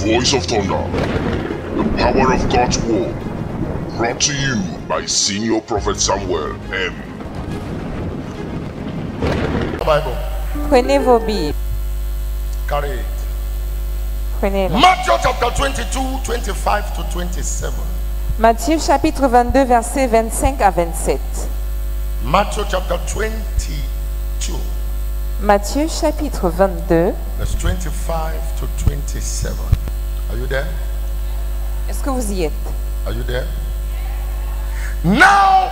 Voice of Thunder, the power of God's word, brought to you by Senior Prophet Samuel M. Bible. Prenez vos Bibles. Carry it. Prenez-la. Matthew chapter 22, 25 to 27. Matthieu chapitre 22, versets 25 à 27. Matthew chapter 22, Matthieu chapitre 22, verse 25 to 27. Are you there? est-ce que vous y êtes? Are you there? Now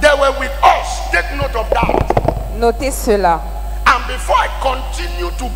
they were with us. Take note of that. Notez cela. And before I continue to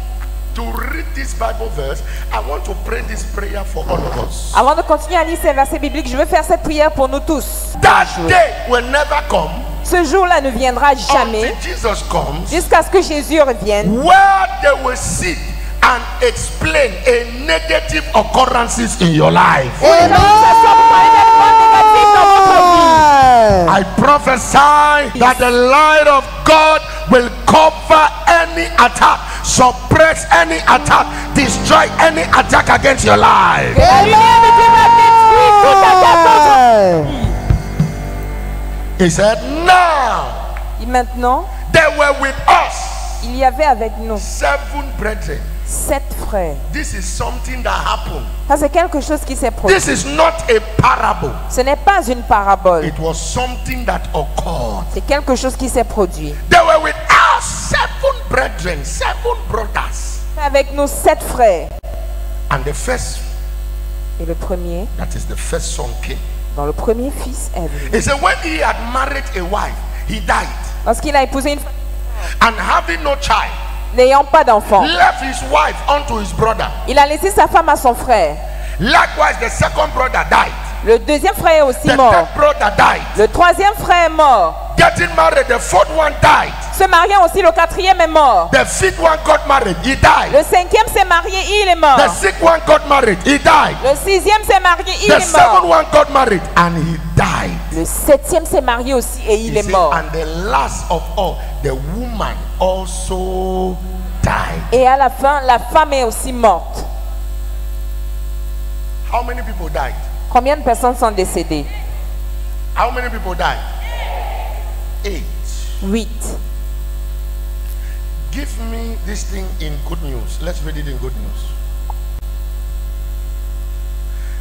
read this Bible verse, I want to pray this prayer for all of us. Avant de continuer à lire ces versets bibliques, je veux faire cette prière pour nous tous. That day will never come Ce jour-là ne viendra jamais until Jesus comes, jusqu'à ce que Jésus revienne, where they will sit and explain a negative occurrences in your life. et donc ce soit pour un événement négatif dans votre vie. I prophesy that the light of God will cover any attack, suppress any attack, destroy any attack against your life. Que la lumière de Dieu va détruire toute attaque contre vous. He said, now Et maintenant, they were with us, il y avait avec nous 7 brethren. 7 frères. This is something that happened. Ça, c'est quelque chose qui s'est produit. This is not a parable. Ce n'est pas une parabole. It was something that occurred. C'est quelque chose qui s'est produit. They were with us, 7 brethren, 7 brothers. Avec nous 7 frères. And the first, Et le premier, that is the first son came. dans le premier fils est venu. He said, when he had married a wife, he died. Lorsqu'il a épousé une femme, And having no child, n'ayant pas d'enfant, left his wife unto his brother. il a laissé sa femme à son frère. Likewise, the second brother died. Le deuxième frère est aussi The mort. third brother died. Le troisième frère est mort. Getting married, the fourth one died. Se mariant aussi, le quatrième est mort. The fifth one got married, he died. Le cinquième s'est marié, il est mort. The sixth one got married, he died. Le sixième s'est marié, il The est seventh mort. one got married, and he died. Le septième s'est marié aussi et il He est said, mort. and the last of all, the woman also died. Et à la fin, la femme est aussi morte. How many people died? Combien de personnes sont décédées? How many people died? 8. 8. Give me this thing in good news. Let's read it in good news.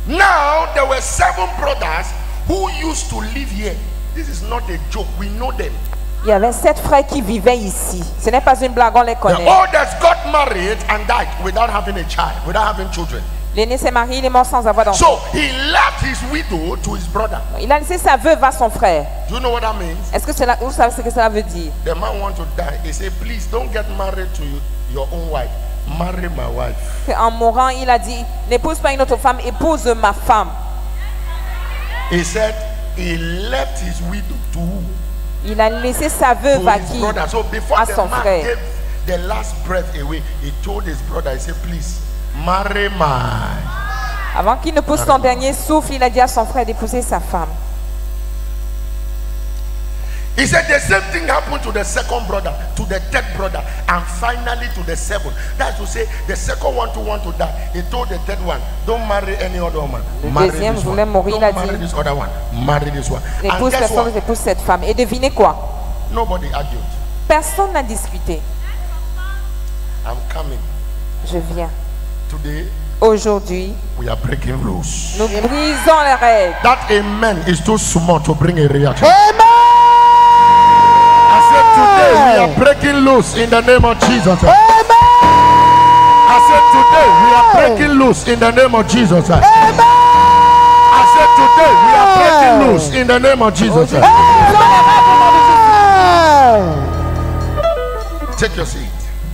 Now there were 7 brothers who used to live here. This is not a joke. We know them. Il y avait 7 frères qui vivaient ici. Ce n'est pas une blague, on les The connaît. oldest got married and died without having a child, without having children. L'aîné s'est marié, il est mort sans avoir d'enfant. So he left his widow to his brother. Il a laissé sa veuve à son frère. Do you know what that means? Est-ce que cela, vous savez ce que cela veut dire? The man want to die. He said, please don't get married to your own wife. Marry my wife. En mourant, il a dit, n'épouse pas une autre femme, épouse ma femme. He said he left his widow to who? Il a laissé sa veuve à To his qui? brother. So before À the son man frère. gave the last breath away, he told his brother, he said, please marry my. Avant qu'il ne pousse son dernier souffle, il a dit à son frère d'épouser sa femme. He said the same thing happened to the second brother, to the third brother, and finally to the seventh. That's to say, the second one to want to die. He told the third one, don't marry any other woman. Le Marry deuxième this voulait one. mourir, il a Don't marry dit, this other one. Marry this one. And n'épouse guess personne, what? épouse cette femme. Et devinez quoi? Nobody argued. Personne n'a discuté. I'm coming. Je viens. Today, Aujourd'hui, we are breaking rules. nous brisons les règles. That amen is too small to bring a reaction. Amen. I said today we are breaking loose in the name of Jesus. Amen. I said today we are breaking loose in the name of Jesus. Amen. I said today we are breaking loose in the name of Jesus. Take your seat.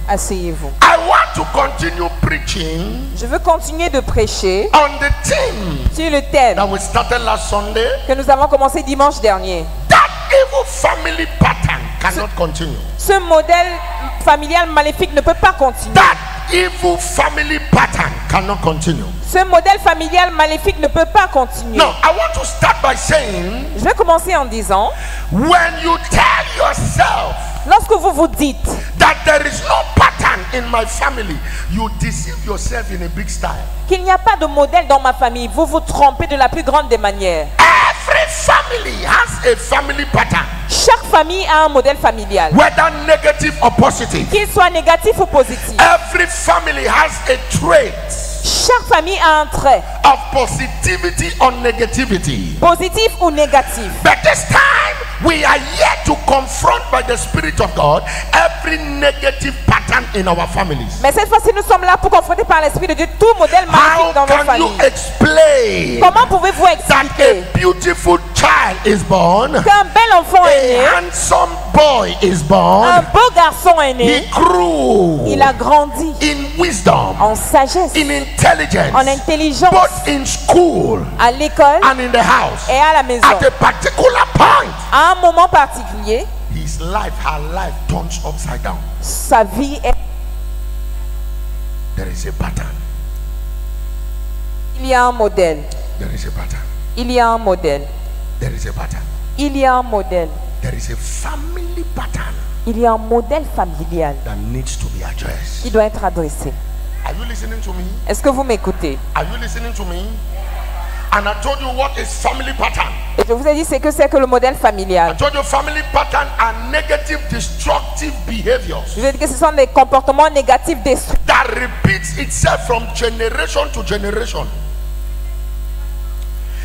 Asseyez-vous. I want to continue preaching Je veux continuer de prêcher on the theme sur le thème that we started last Sunday. que nous avons commencé dimanche dernier. That evil family pattern cannot continue. Ce modèle familial maléfique ne peut pas continuer. That evil family pattern cannot continue. Ce modèle familial maléfique ne peut pas continuer. Now, I want to start by saying, Je vais commencer en disant, when you tell yourself Lorsque vous vous dites that there is no pattern in my family, you deceive yourself in a big style. qu'il n'y a pas de modèle dans ma famille, vous vous trompez de la plus grande des manières. Every family has a family pattern, Chaque famille a un modèle familial, whether negative or positive. qu'il soit négatif ou positif. Every family has a trait Chaque famille a un trait, of positivity or negativity. positif ou négatif. But this time, we are yet to confront by the Spirit of God every negative pattern in our families. Mais cette fois-ci, nous sommes là pour confronter par l'Esprit de Dieu tout modèle How maléfique dans nos can you familles. explain Comment pouvez-vous that expliquer a beautiful child is born, qu'un bel enfant est né, a handsome boy is born, un beau garçon est he né, grew il a grandi in wisdom, en sagesse, in intelligence, en intelligence, both in school à l'école and in the house? et à la maison. At a particular point, À un moment particulier, his life, her life turns upside down. sa vie est... There is a pattern. Il y a un modèle. There is a pattern. Il y a un modèle. There is a pattern. Il y a un modèle. There is a family pattern Il y a un modèle familial that needs to be addressed. qui doit être adressé. Are you listening to me? Est-ce que vous m'écoutez? Are you listening to me? And I told you what is family pattern. Et je vous ai dit c'est que le modèle I familial. told you family pattern are negative, destructive behaviors Je vous ai dit que ce sont des comportements négatifs destructeurs that repeats itself from generation to generation.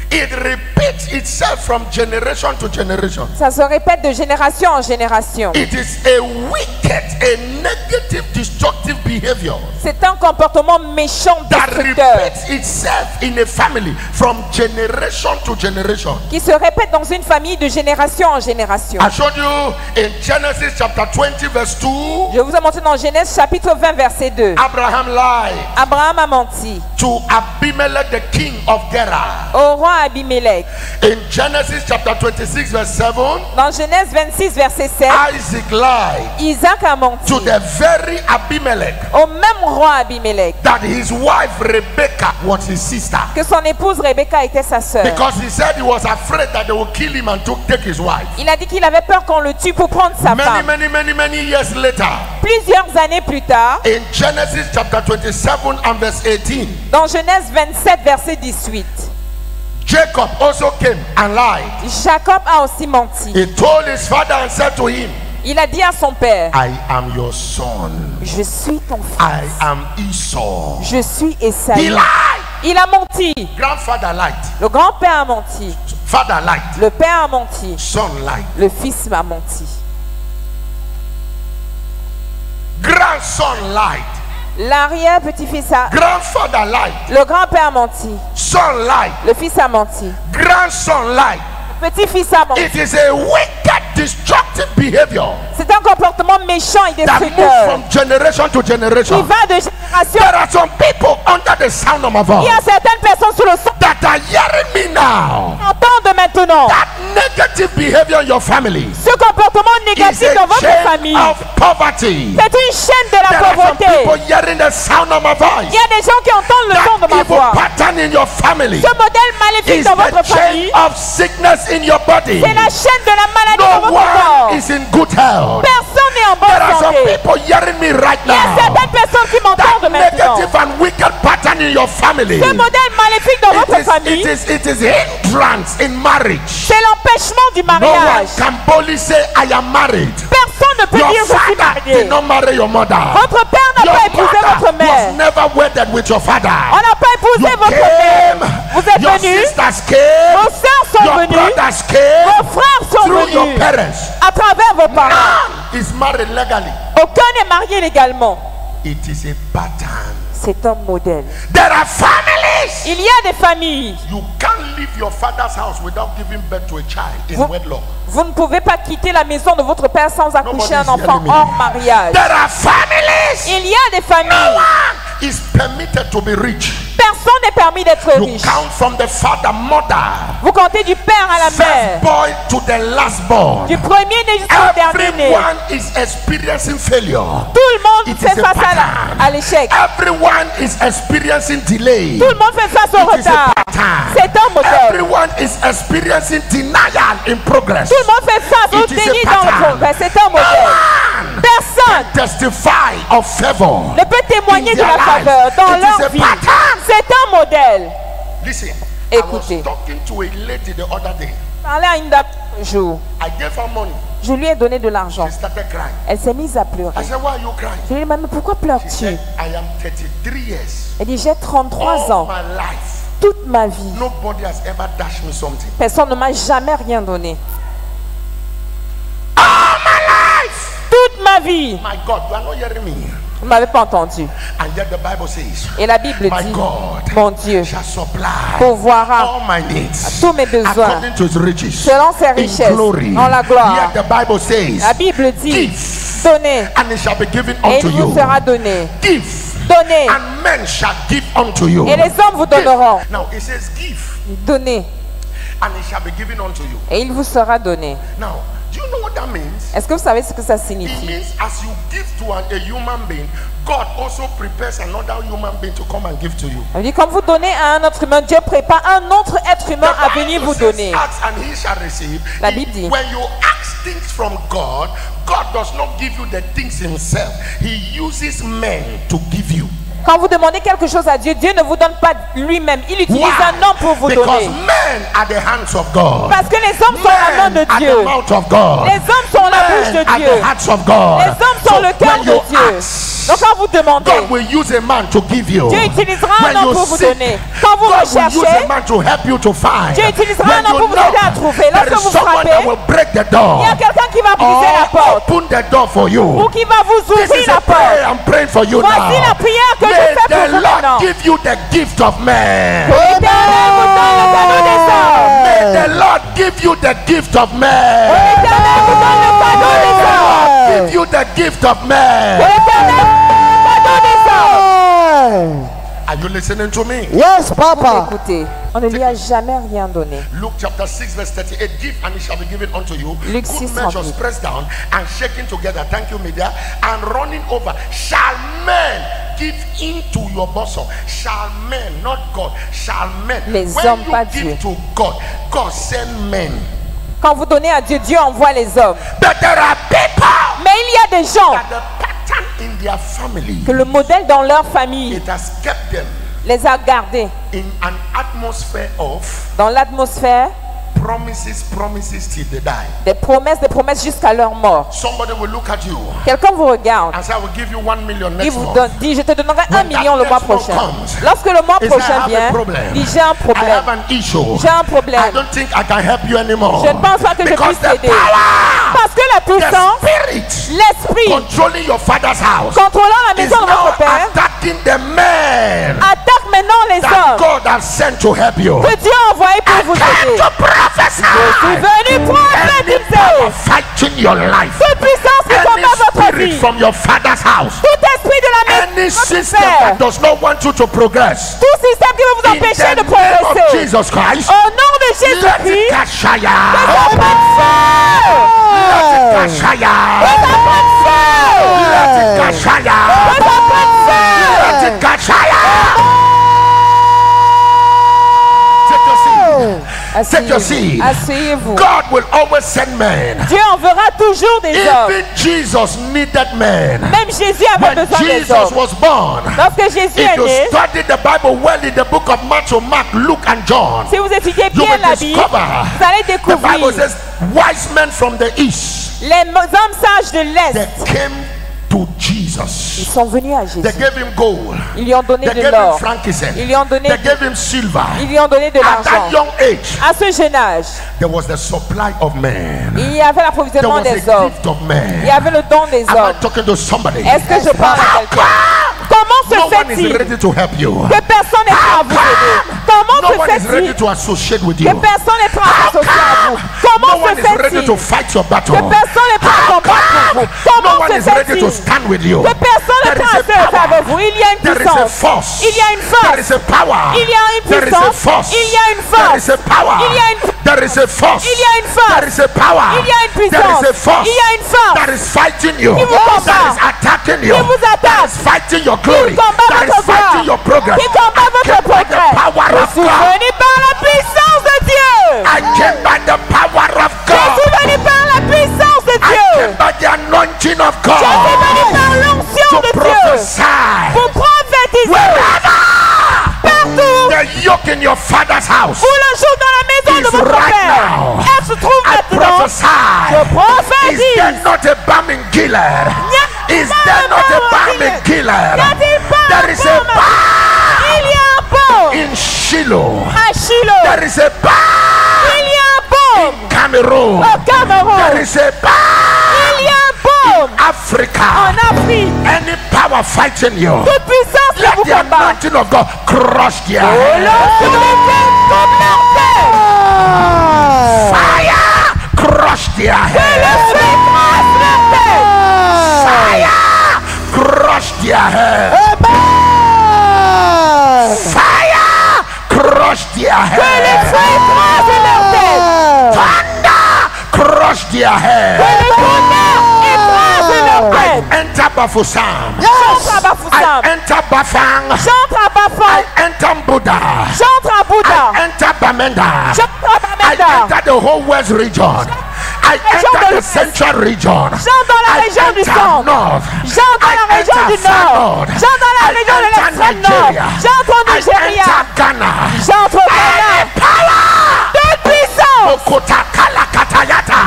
It repeats itself from generation to generation. Ça se répète de génération en génération. It is a wicked, a negative, destructive behavior C'est un comportement méchant that destructeur repeats itself in a family from generation to generation. qui se répète dans une famille de génération en génération. I showed you in Genesis chapter 20 verse 2, Je vous ai montré dans Genèse chapitre 20 verset 2. Abraham lied Abraham a menti to Abimelech the king of Gerar. au roi Abimelech. In Genesis chapter 26 verse 7, Dans Genèse 26 verset 7, Isaac lied Isaac a menti to the very Abimelech au même roi Abimelech that his wife Rebekah was his sister, que son épouse Rebecca était sa sœur. because he said he was afraid that they would kill him and take his wife. Il a dit qu'il avait peur qu'on le tue pour prendre sa femme. Many years later, Plusieurs années plus tard, in Genesis chapter 27 and verse 18, dans Genèse 27 verset 18, Jacob also came and lied. Jacob a aussi menti. He told his father and said to him, Il a dit à son père, I am your son. je suis ton I fils, am Esau. je suis He Esaü. lied. Il a menti. Grandfather lied. Le grand-père a menti. Father lied. Le père a menti. Son lied. Le fils m'a menti. Grandson lied. L'arrière-petit-fils a... Grandfather lied. Le grand-père a menti. Son lied. Le fils a menti. Grandson lied. Le petit-fils a menti. It is a wicked, destructive behavior C'est un comportement méchant et that moves destructeur from generation to qui generation. va de génération. There are some people under the sound of my Il y voice a certaines personnes sous le son that are hearing me now. qui entendent maintenant. That negative behavior in your family Ce comportement is négatif dans a votre chain famille, of poverty. c'est une chaîne de la There are some pauvreté. people hearing the sound of my voice. Il y a des gens qui entendent le son de That ma evil voix. pattern in your family Ce modèle maléfique is dans votre the chain famille, of sickness in your body. c'est la chaîne de la maladie dans No votre corps. one is in good health. Personne n'est en There are bonne some santé. people hearing me right Il y a now. certaines personnes qui m'entendent That maintenant. negative and wicked pattern in your family. Ce modèle maléfique dans votre famille, It is hindrance in marriage. c'est l'empêchement du No one mariage. can boldly say, I am married. Personne ne peut Your dire je suis father marié. did not marry your mother. Votre père n'a Your pas épousé votre mother mère. was never wedded with your father. On n'a pas épousé You votre came, mère. Vous êtes your venus. sisters came, Vos sœurs sont your venues. brothers came, Vos frères sont through your venus. parents. À travers vos parents. None is married legally. Aucun n'est marié légalement. It is a pattern. C'est un modèle. There are families. Il y a des familles. You can't leave your father's house without giving birth to a child in Vous- wedlock. Vous ne pouvez pas quitter la maison de votre père sans accoucher un Nobody's enfant hearing me. hors mariage. There are families. Il y a des No familles. one is permitted to be rich. Personne n'est permis d'être You riche. count from the father, mother, Vous comptez du père à la first mère. boy to the last born. Du premier né jusqu'au dernier né. Everyone is experiencing failure. Tout le monde It fait is a face pattern. à l'échec. Everyone is experiencing delay. Tout le monde fait face au It is a retard. pattern. C'est un modèle. Everyone is experiencing denial in progress. Tout le monde fait face au It is a déni dans le pattern. progrès. C'est un modèle. Personne Testify of favor. ne peut témoigner in de their la faveur lives. dans It is leur a vie. pattern. C'est un modèle. Listen, Écoutez. I was talking to a lady the other day. Parlais à une dame un jour. I gave her money. Je lui ai donné de l'argent. She started crying. Elle s'est mise à pleurer. I said, why are you crying? Je lui ai dit, mais pourquoi She pleures-tu? said, I am 33 years. Elle dit, j'ai 33 All ans. my life, Toute ma vie, nobody has ever dashed me something. personne ne m'a jamais rien donné. All my life! Toute ma vie. My God, you are not hearing me. Vous ne m'avez pas entendu. And yet the Bible says, Et la Bible my dit, God mon Dieu shall supply pourvoira all my needs tous mes besoins according to his riches selon ses in richesses glory. dans la gloire. Yet the Bible says, La Bible dit, give donnez and it shall be given et unto il vous you. sera donné. Give Donnez and men shall give unto you. et les hommes vous donneront. Now it says give Donnez and it shall be given unto you. et il vous sera donné. Now, do you know what that means? Est-ce que vous savez ce que ça It signifie? means as you give to a human being, God also prepares another human being to come and give to you. On dit, quand vous donnez à un autre humain, Dieu prépare un autre être humain à venir vous donner. Ask and he shall receive. La Bible dit. When you ask things from God, God does not give you the things himself. He uses men to give you. Quand vous demandez quelque chose à Dieu, Dieu ne vous donne pas lui-même. Il utilise un homme pour vous Because donner. men are the hands of God. Parce que les hommes sont la main Men de are Dieu. the mouth of God. Les hommes sont la bouche Men de are Dieu. the hearts of God. Les hommes sont So le cœur when you de Dieu. ask, Donc quand vous demandez, God will use a man to give you. Dieu utilisera When un homme you pour vous seek, donner. Quand vous God will use a recherchez, man to help you to find. Dieu utilisera When un homme you pour vous aider à knock, trouver. there Lorsque is vous someone that frappez, will break the door. il y a quelqu'un qui va briser la Or porte open the door for ou you. qui va vous This ouvrir is la a prayer porte. I'm praying for you Voici now. la prière que je May fais pour the vous maintenant. Lord give you the gift of man. L'Éternel vous donne le cadeau des hommes. May the Lord give you the gift of man. L'Éternel vous donne le cadeau des hommes. Give you the gift of man. L'Éternel vous donne le cadeau des hommes. Are you listening to me? Yes, Vous Papa. m'écoutez. On ne lui a jamais rien donné. Luke chapter 6 verse 38. Give and it shall be given unto you. Luke Good 6, measures 38. pressed down and shaken together. Thank you, media. And running over. Shall men give into your bosom? Shall men, not God. Shall men. Les When hommes, you pas give Dieu. to God, God send men. Quand vous donnez à Dieu, Dieu envoie les hommes. But there are people Mais il y a des gens that the pattern in their family, que le modèle dans leur famille it has kept them les a gardés in an atmosphere of dans l'atmosphère promises till they die. des promesses jusqu'à leur mort. Somebody will look at you Quelqu'un vous regarde, and say, I will give you 1 million il next vous month. donne, dit je te donnerai 1 When million that le mois next month prochain. comes, Lorsque le mois He said, I prochain have a vient, problem. dit j'ai un I have problème. an issue. J'ai un I problème. don't think I can help you anymore. Je ne pense pas que je Because puisse the t'aider. power, Parce que la the puissance, spirit l'esprit controlling your father's house contrôlant la is maison de now votre père attacking the men attaque maintenant les that hommes God has sent to help you. que Dieu a envoyés pour vous aider. To prophesy. Je suis venu Any prophétiser. power fighting your life. Toute puissance qui Any combat votre spirit vie. from your father's house. Tout esprit de la maison Any de votre system père. that does not want you to progress. Tout système qui veut vous In empêcher the de name of progresser. Jesus Christ. Au nom de Let it Jésus-Christ, catch fire. feu. Let it catch fire. Let it catch fire. Let it catch fire. Take your seat. Take your seat. Asseyez-vous. God will always send men. Dieu enverra toujours des hommes. Even Jesus needed men. Même Jésus avait When besoin des Jesus hommes. was born, Lorsque Jésus if est you né, study the Bible well in the book of Matthew, Mark, Luke, and John, si vous étudiez you bien will la Bible, discover vous allez the Bible découvrir says wise men from the east, les hommes sages de they l'Est. came to Ils Jesus. sont venus à They Jésus. gave him gold. Ils lui ont donné They de gave him l'or. frankincense. Ils lui ont donné They de- gave him silver. Ils lui ont donné de At that l'argent. young age, À ce jeune âge, there was the supply of men. il y avait There l'approvisionnement was a des hommes. gift of Il y men. avait le don des Am I hommes. talking to somebody? Est-ce que je parle à quelqu'un? Comment No se one is fait-il ready to help you. que personne n'est prêt à vous aider? Comment No se one is ready fait-il to associate with que you. personne n'est prêt à s'associer à vous? No Comment one se is ready fait-il to que fight your battle. personne n'est prêt à combattre pour vous? No Comment one se is ready to fait-il stand with you. que personne n'est There prêt à is se a faire power. avec vous? Il y a une There is a puissance. force. Il y a une There force. is a power. Il y a une There is a puissance. force. Il y a une There force. is a power. Il y a une- There is a force. Il y a une force. There is a power. Il y a une There puissance. is a force. Il y a une force. That is fighting you. Qui vous combat. That is attacking you. Qui vous attaque. That is fighting your glory. Qui combat That is votre gloire. fighting your progress. Qui combat votre I came by the progrès. power Je of suis God. venu par anointing of Je suis venu God par l'onction to de Dieu prophesy. pour prophétiser. Wherever Partout the yoke in your father's house où le joug dans la maison de is votre right père, now, elle se trouve I maintenant. prophesy. Je Is prophétise. there not a balm in Gilead? Is there not a balm in Gilead? There is a balm Il y a un baume in Shiloh. à Shiloh. There is a balm Il y a un baume in Cameroon. au Cameroun. There is a balm Il y a un baume in Africa. en Afrique. Any power fighting you, Toute puissance qui let vous the combat. anointing of God crush their Au head. nom de Fire crush their head. Fire crush their head. Fire crush their head. Thunder crush their head. I enter Bafusam. Chante à Bafoussam. I enter Bafang. Chante à Bafang. I enter Buddha. Chante à Bouddha. I enter Bamenda. Chante à I Bamenda. enter the whole West region. I enter the Central region. Chante dans la I région du enter centre. North. Chante dans la I région enter du nord. South. Chante dans la I région de enter l'extrême nord. Nigeria. Chante au I Nigeria. enter Ghana. Chante au Ghana. Power. Toute puissance. Okota Kalakatayata.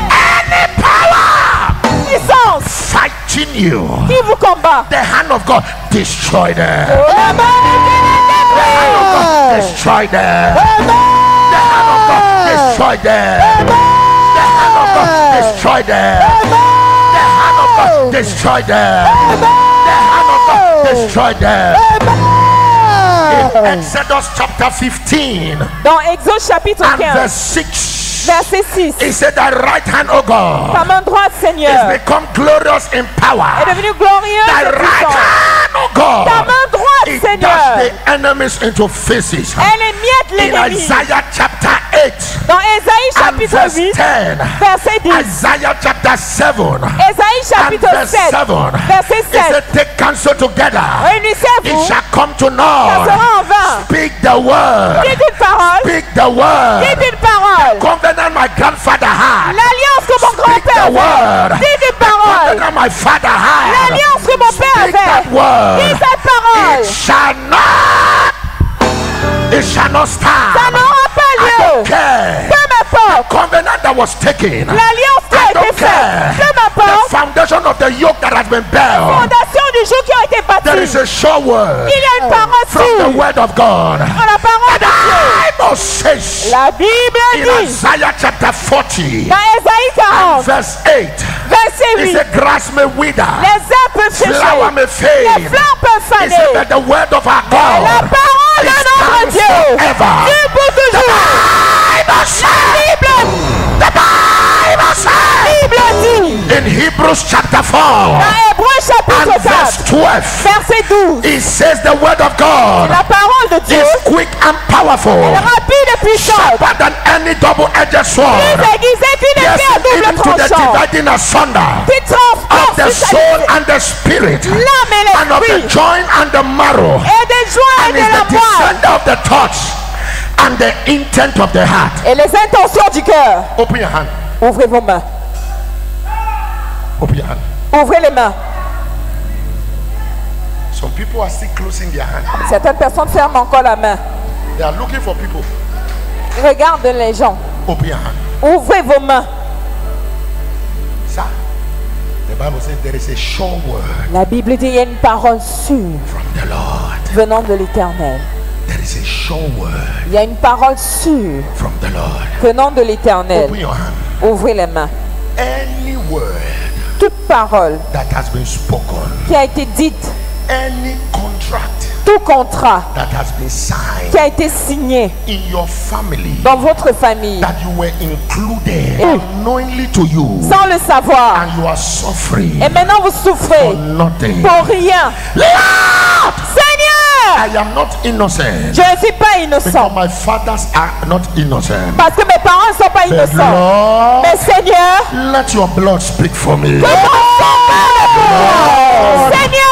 Any power Puissance fighting you. qui vous combat. The hand of God destroy them. La main The hand of God destroy them. The hand of God destroy them. The hand of God destroy them. The hand of God destroy them. The hand of God destroy them. In Exodus chapter 15 Dans Exode chapitre and 15, verse 6, verset 6. he said, "Thy right hand, O God, Ta main droite, is Seigneur, become glorious in est power. devenue glorieuse Thy et right puissante. hand, O God, Ta main droite, it Seigneur, dashed the enemies into pieces." elle émiette In l'ennemi. Isaiah chapter 8 Dans Ésaïe and chapitre verse 8, 10, verset 10. Isaiah chapter 7 Ésaïe and chapitre verse 7, 7, verset it 7. said, "Take counsel together, it Réunissez-vous, shall come to ça naught. sera en vain. Speak the word, Dites une parole, speak the word. dites une parole. Covenant my grandfather had, L'alliance que mon speak grand-père the word. avait. Dites une parole. Covenant my father had, L'alliance que mon père speak that avait. word. Dites cette parole. It shall not stand. Ça n'aura pas I lieu. don't care. Peu m'importe. Covenant that was taken. L'alliance qui I a été don't faite. care. Peu The m'importe. foundation of the yoke that has been built. Fondation du jour qui a été There is bâtie. a sure word Il y a une parole from the sûre. word of God. Dans la parole de Dieu. Bible says La Bible in dit Isaiah chapter 40 dans Ésaïe 40, verse 8, verset it 8, said, "Grass may wither, les herbes peuvent flower sécher, may les fade." fleurs peuvent He said faner. that the word of our La God parole de notre stands Dieu forever. dure pour toujours. Bible says, the Bible says Bible dit in Hebrews chapter 4 dans Hébreux chapitre and verse 4, 12, verset 12, it says the word of God la parole de Dieu is quick and powerful, est rapide et puissante, sharper than any double-edged sword, plus aiguisée qu'une épée à piercing even double to the tranchant, dividing asunder qui of transporte the jusqu'à soul and the spirit l'âme et and of the l'esprit joint and the marrow, et des joints et and de is la the moelle defender of the thoughts and the intent of the heart. et les intentions du cœur. Open your hand. Ouvrez vos mains. Open your hand. Ouvrez les mains. Some people are still closing their hand. Certaines personnes ferment encore la main. They are looking for people. Regardent les gens. Open your hand. Ouvrez vos mains. Sir, the Bible says there is a sure word La Bible dit il y a une parole sûre from the Lord. venant de l'Éternel. There is a sure word Il y a une parole sûre from the Lord. venant de l'Éternel. Open your hand. Ouvrez les mains. Any word Toute parole that has been spoken, qui a été dite, any contract tout contrat that has been signed qui a été signé in your family, dans votre famille that you were included Eh. unknowingly to you, sans le savoir. and you are suffering Et maintenant vous for souffrez nothing. pour rien. Lord, Seigneur, I am not innocent je ne suis pas because innocent my fathers are not innocent. parce que mes parents ne sont pas But innocents. Lord, Mais Seigneur, let your blood speak for me. que ton sang parle pour moi. Seigneur,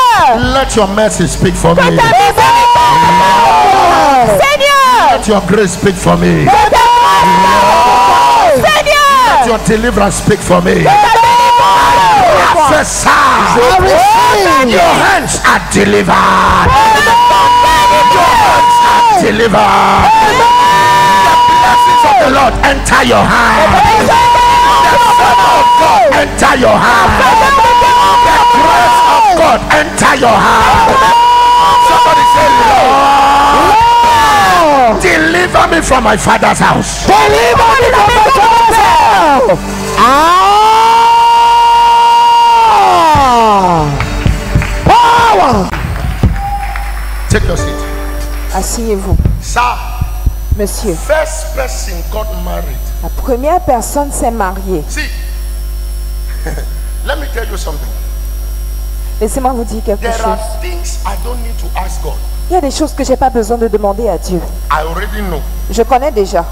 Let your mercy speak for que me. ta miséricorde parle pour moi. Seigneur, Let your grace speak for me. que ta grâce parle pour moi. Let Seigneur, your deliverance speak for me. que ta délivrance Prophesy. Your hands are delivered. Your hands are delivered. The blessings of the Lord enter your hand. The favor of God enter your hand. The grace of God enter your hand. Somebody say, Lord, deliver me from my father's house. Deliver me from my father's house. Power. Take your seat. Asseyez-vous. Sir, Monsieur, first person got married. la première personne s'est mariée. See, let me tell you something. Laissez-moi vous dire quelque There chose. are things I don't need to ask God. Il y a des choses que j'ai pas besoin de demander à Dieu. I already know. Je connais déjà.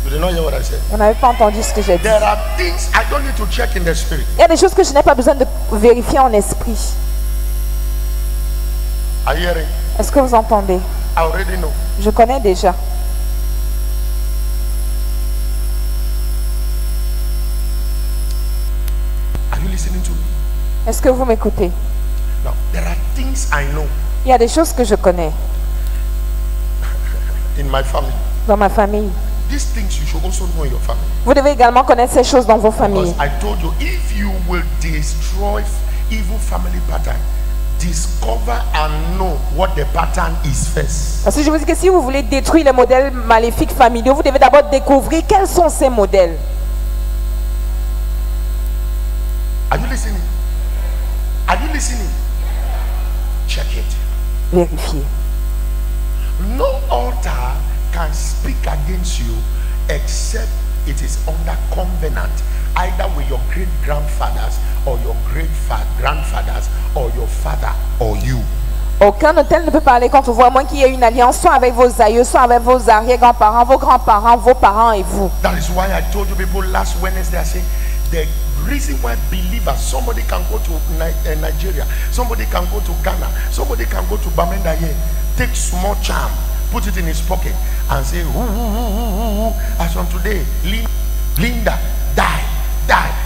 You did not hear what I said. Vous n'avez pas entendu ce que j'ai dit. There are things I don't need to check in the spirit. Il y a des choses que je n'ai pas besoin de vérifier en esprit. Are you hearing? Est-ce que vous entendez? I already know. Je connais déjà. Are you listening to me? Est-ce que vous m'écoutez? Now, there are things I know Il y a des choses que je connais in my family. dans ma famille. These things you should also know in your family. Vous devez également connaître ces choses dans vos familles. Because I told you, if you will destroy evil family pattern, discover and know what the pattern is first. Parce que je vous dis que si vous voulez détruire les modèles maléfiques familiaux, vous devez d'abord découvrir quels sont ces modèles. Are you listening? Are you listening? Check it. Vérifiez. No altar can speak against you except it is under covenant, either with your great grandfathers or your great grandfathers or your father or you. Aucun hôtel ne peut parler contre vous, à moins qu'il y ait une alliance soit avec vos aïeux, soit avec vos arrière-grands-parents, vos grands-parents, vos parents et vous. That is why I told you people last Wednesday, I said the reason why believers, somebody can go to Nigeria, somebody can go to Ghana, somebody can go to Bamenda here, take small charm, put it in his pocket and say, as from today, Linda, die,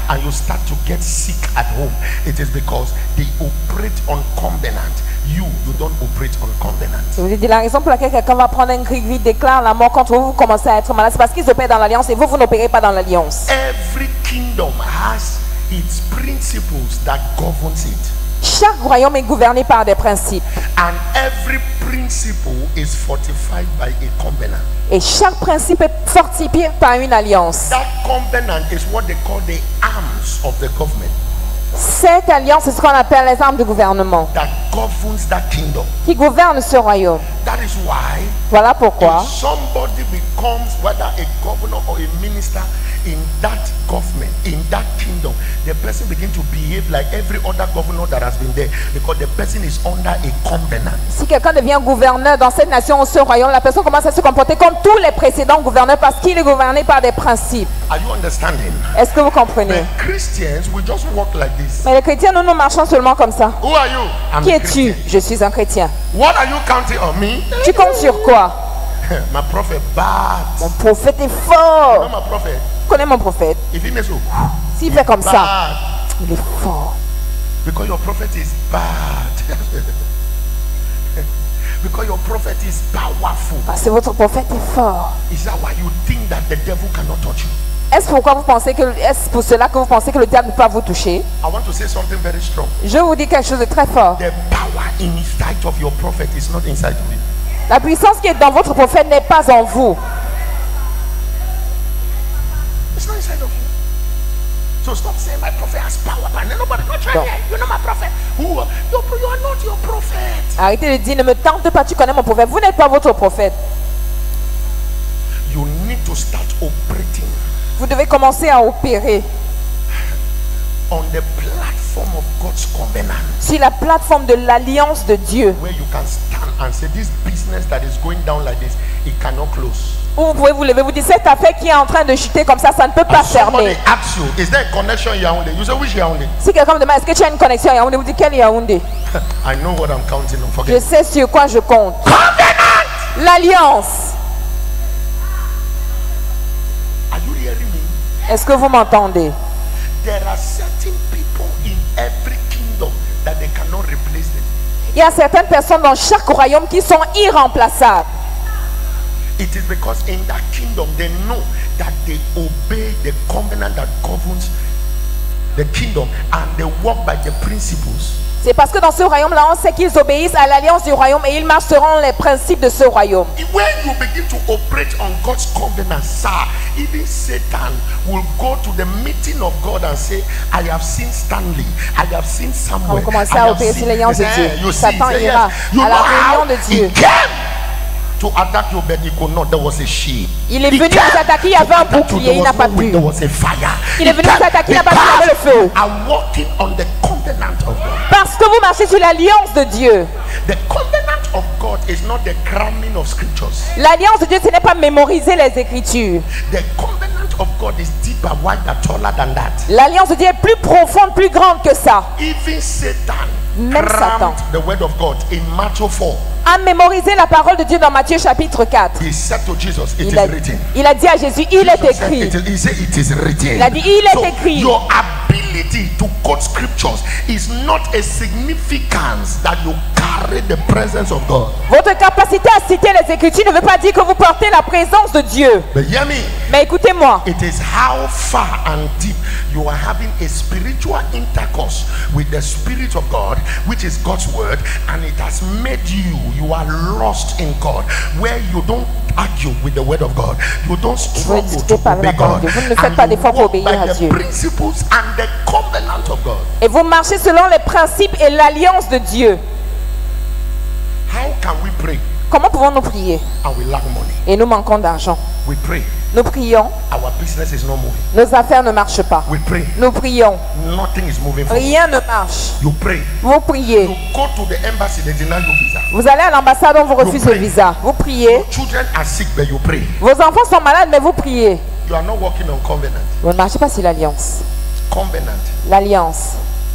and you start to get sick at home. It is because they operate on covenant. You don't operate on covenant. Je vous ai dit la raison pour laquelle quelqu'un va prendre un cri, déclare la mort contre vous, vous commencez à être malade. C'est parce qu'ils opèrent dans l'alliance et vous, vous n'opérez pas dans l'alliance. Every kingdom has its principles that governs it. Chaque royaume est gouverné par des principes. And every principle is fortified by a covenant. Et chaque principe est fortifié par une alliance. That covenant is what they call the arms of the government. Cette alliance, c'est ce qu'on appelle les armes du gouvernement That governs that kingdom. qui gouvernent ce royaume. That is why Voilà pourquoi, if somebody becomes whether a governor or a minister in that government, in that kingdom, the person begins to behave like every other governor that has been there because the person is under a covenant. si quelqu'un devient gouverneur dans cette nation ou ce royaume, la personne commence à se comporter comme tous les précédents gouverneurs parce qu'il est gouverné par des principes. Are you understanding? Est-ce que vous comprenez? The Christians will just walk like this. Mais les chrétiens, nous marchons seulement comme ça. Who are you? I'm Qui a es-tu? Christian. Je suis un chrétien. What are you counting on me? Tu comptes sur quoi? My prophet bad. Mon prophète est You know fort. my prophet? Tu connais mon prophète? If he makes so, S'il fait comme ça, bad. il est fort. Because your prophet is bad. Because your prophet is powerful. Parce que votre prophète est fort. Is that why you think that the devil cannot touch you? Est-ce pour cela que vous pensez que le diable ne peut pas vous toucher? I want to say something very strong. Je vous dis quelque chose de très fort. The power inside of your prophet is not inside of you. La puissance qui est dans votre prophète n'est pas en vous. It's not inside of you. So stop saying my prophet has power, but nobody not trying. No. You know my prophet. Who? You are not your prophet. Arrêtez de dire, ne me tente pas, tu connais mon prophète. Vous n'êtes pas votre prophète. You need to start operating Vous devez commencer à opérer on the platform of God's covenant, sur la plateforme de l'alliance de Dieu. where you can stand and say this business that is going down like this, it cannot close. Où vous pouvez vous lever, vous dire, cette affaire qui est en train de chuter comme ça ne peut pas And somebody fermer. asks you, is there a connection in Yaoundé? You say, which Yaoundé? Si quelqu'un me demande, est-ce que tu as une connexion à Yaoundé, vous dites, quel Yaoundé? I know what I'm counting on. Je Forget. sais sur quoi je compte. L'alliance. Are you hearing me? Est-ce que vous m'entendez? there are certain people in every kingdom that they cannot replace them. Il y a certaines personnes dans chaque royaume qui sont irremplaçables. It is because in that kingdom they know that they obey the covenant that governs the kingdom and they walk by the principles. C'est parce que dans ce royaume-là, on sait qu'ils obéissent à l'alliance du royaume et ils marchent selon les principes de ce royaume. When you begin to operate on God's covenant, sir, even Satan will go to the meeting of God and say, I have seen Stanley, I have seen Samuel. Quand vous commencez à opérer sur l'alliance de Dieu, Satan ira à la réunion de Dieu. To attack you, but he could not. There was a shield. Il est venu vous attaquer, il y avait un bouclier, il n'a pas pu. There was a fire. Il est venu vous attaquer, il n'a pas pu, il y avait le feu. I'm walking on the covenant of God. Parce que vous marchez sur l'alliance de Dieu. The covenant of God is not the cramming of scriptures. L'alliance de Dieu, ce n'est pas mémoriser les Écritures. The covenant of God is deeper, wider, taller than that. L'alliance de Dieu est plus profonde, plus grande que ça. Even Satan Même Satan crammed the word of God in Matthew 4. A mémorisé la parole de Dieu dans Matthieu chapitre 4. He said to Jesus, it Il is a, written. il a dit à Jésus, il est Jesus said, écrit. he said, it is written. Il a dit, il est So écrit. your ability to quote scriptures is not a significance that you carry the presence of God. Votre capacité à citer les Écritures ne veut pas dire que vous portez la présence de Dieu. But hear me. Mais écoutez-moi. It is how far and deep you are having a spiritual intercourse with the Spirit of God, which is God's word, and it has made you are lost in God, where you don't argue with the word of God, you don't struggle to obey God, vous ne faites pas d'efforts pour obéir à Dieu. Principles and the covenant of God. Et vous marchez selon les principes et l'alliance de Dieu. How can we pray Comment pouvons-nous prier and we lack money? et nous manquons d'argent? We pray, Nous prions, our business is not moving. nos affaires ne marchent pas. We pray, Nous prions, nothing is moving forward. rien ne marche. You pray, Vous priez. you go to the embassy, they deny you visa. Vous allez à l'ambassade, on vous refuse le visa. Vous priez. Children are sick, but you pray. Vos enfants sont malades, mais vous priez. You are not working on covenant. Vous ne marchez pas sur l'alliance. Covenant. L'alliance.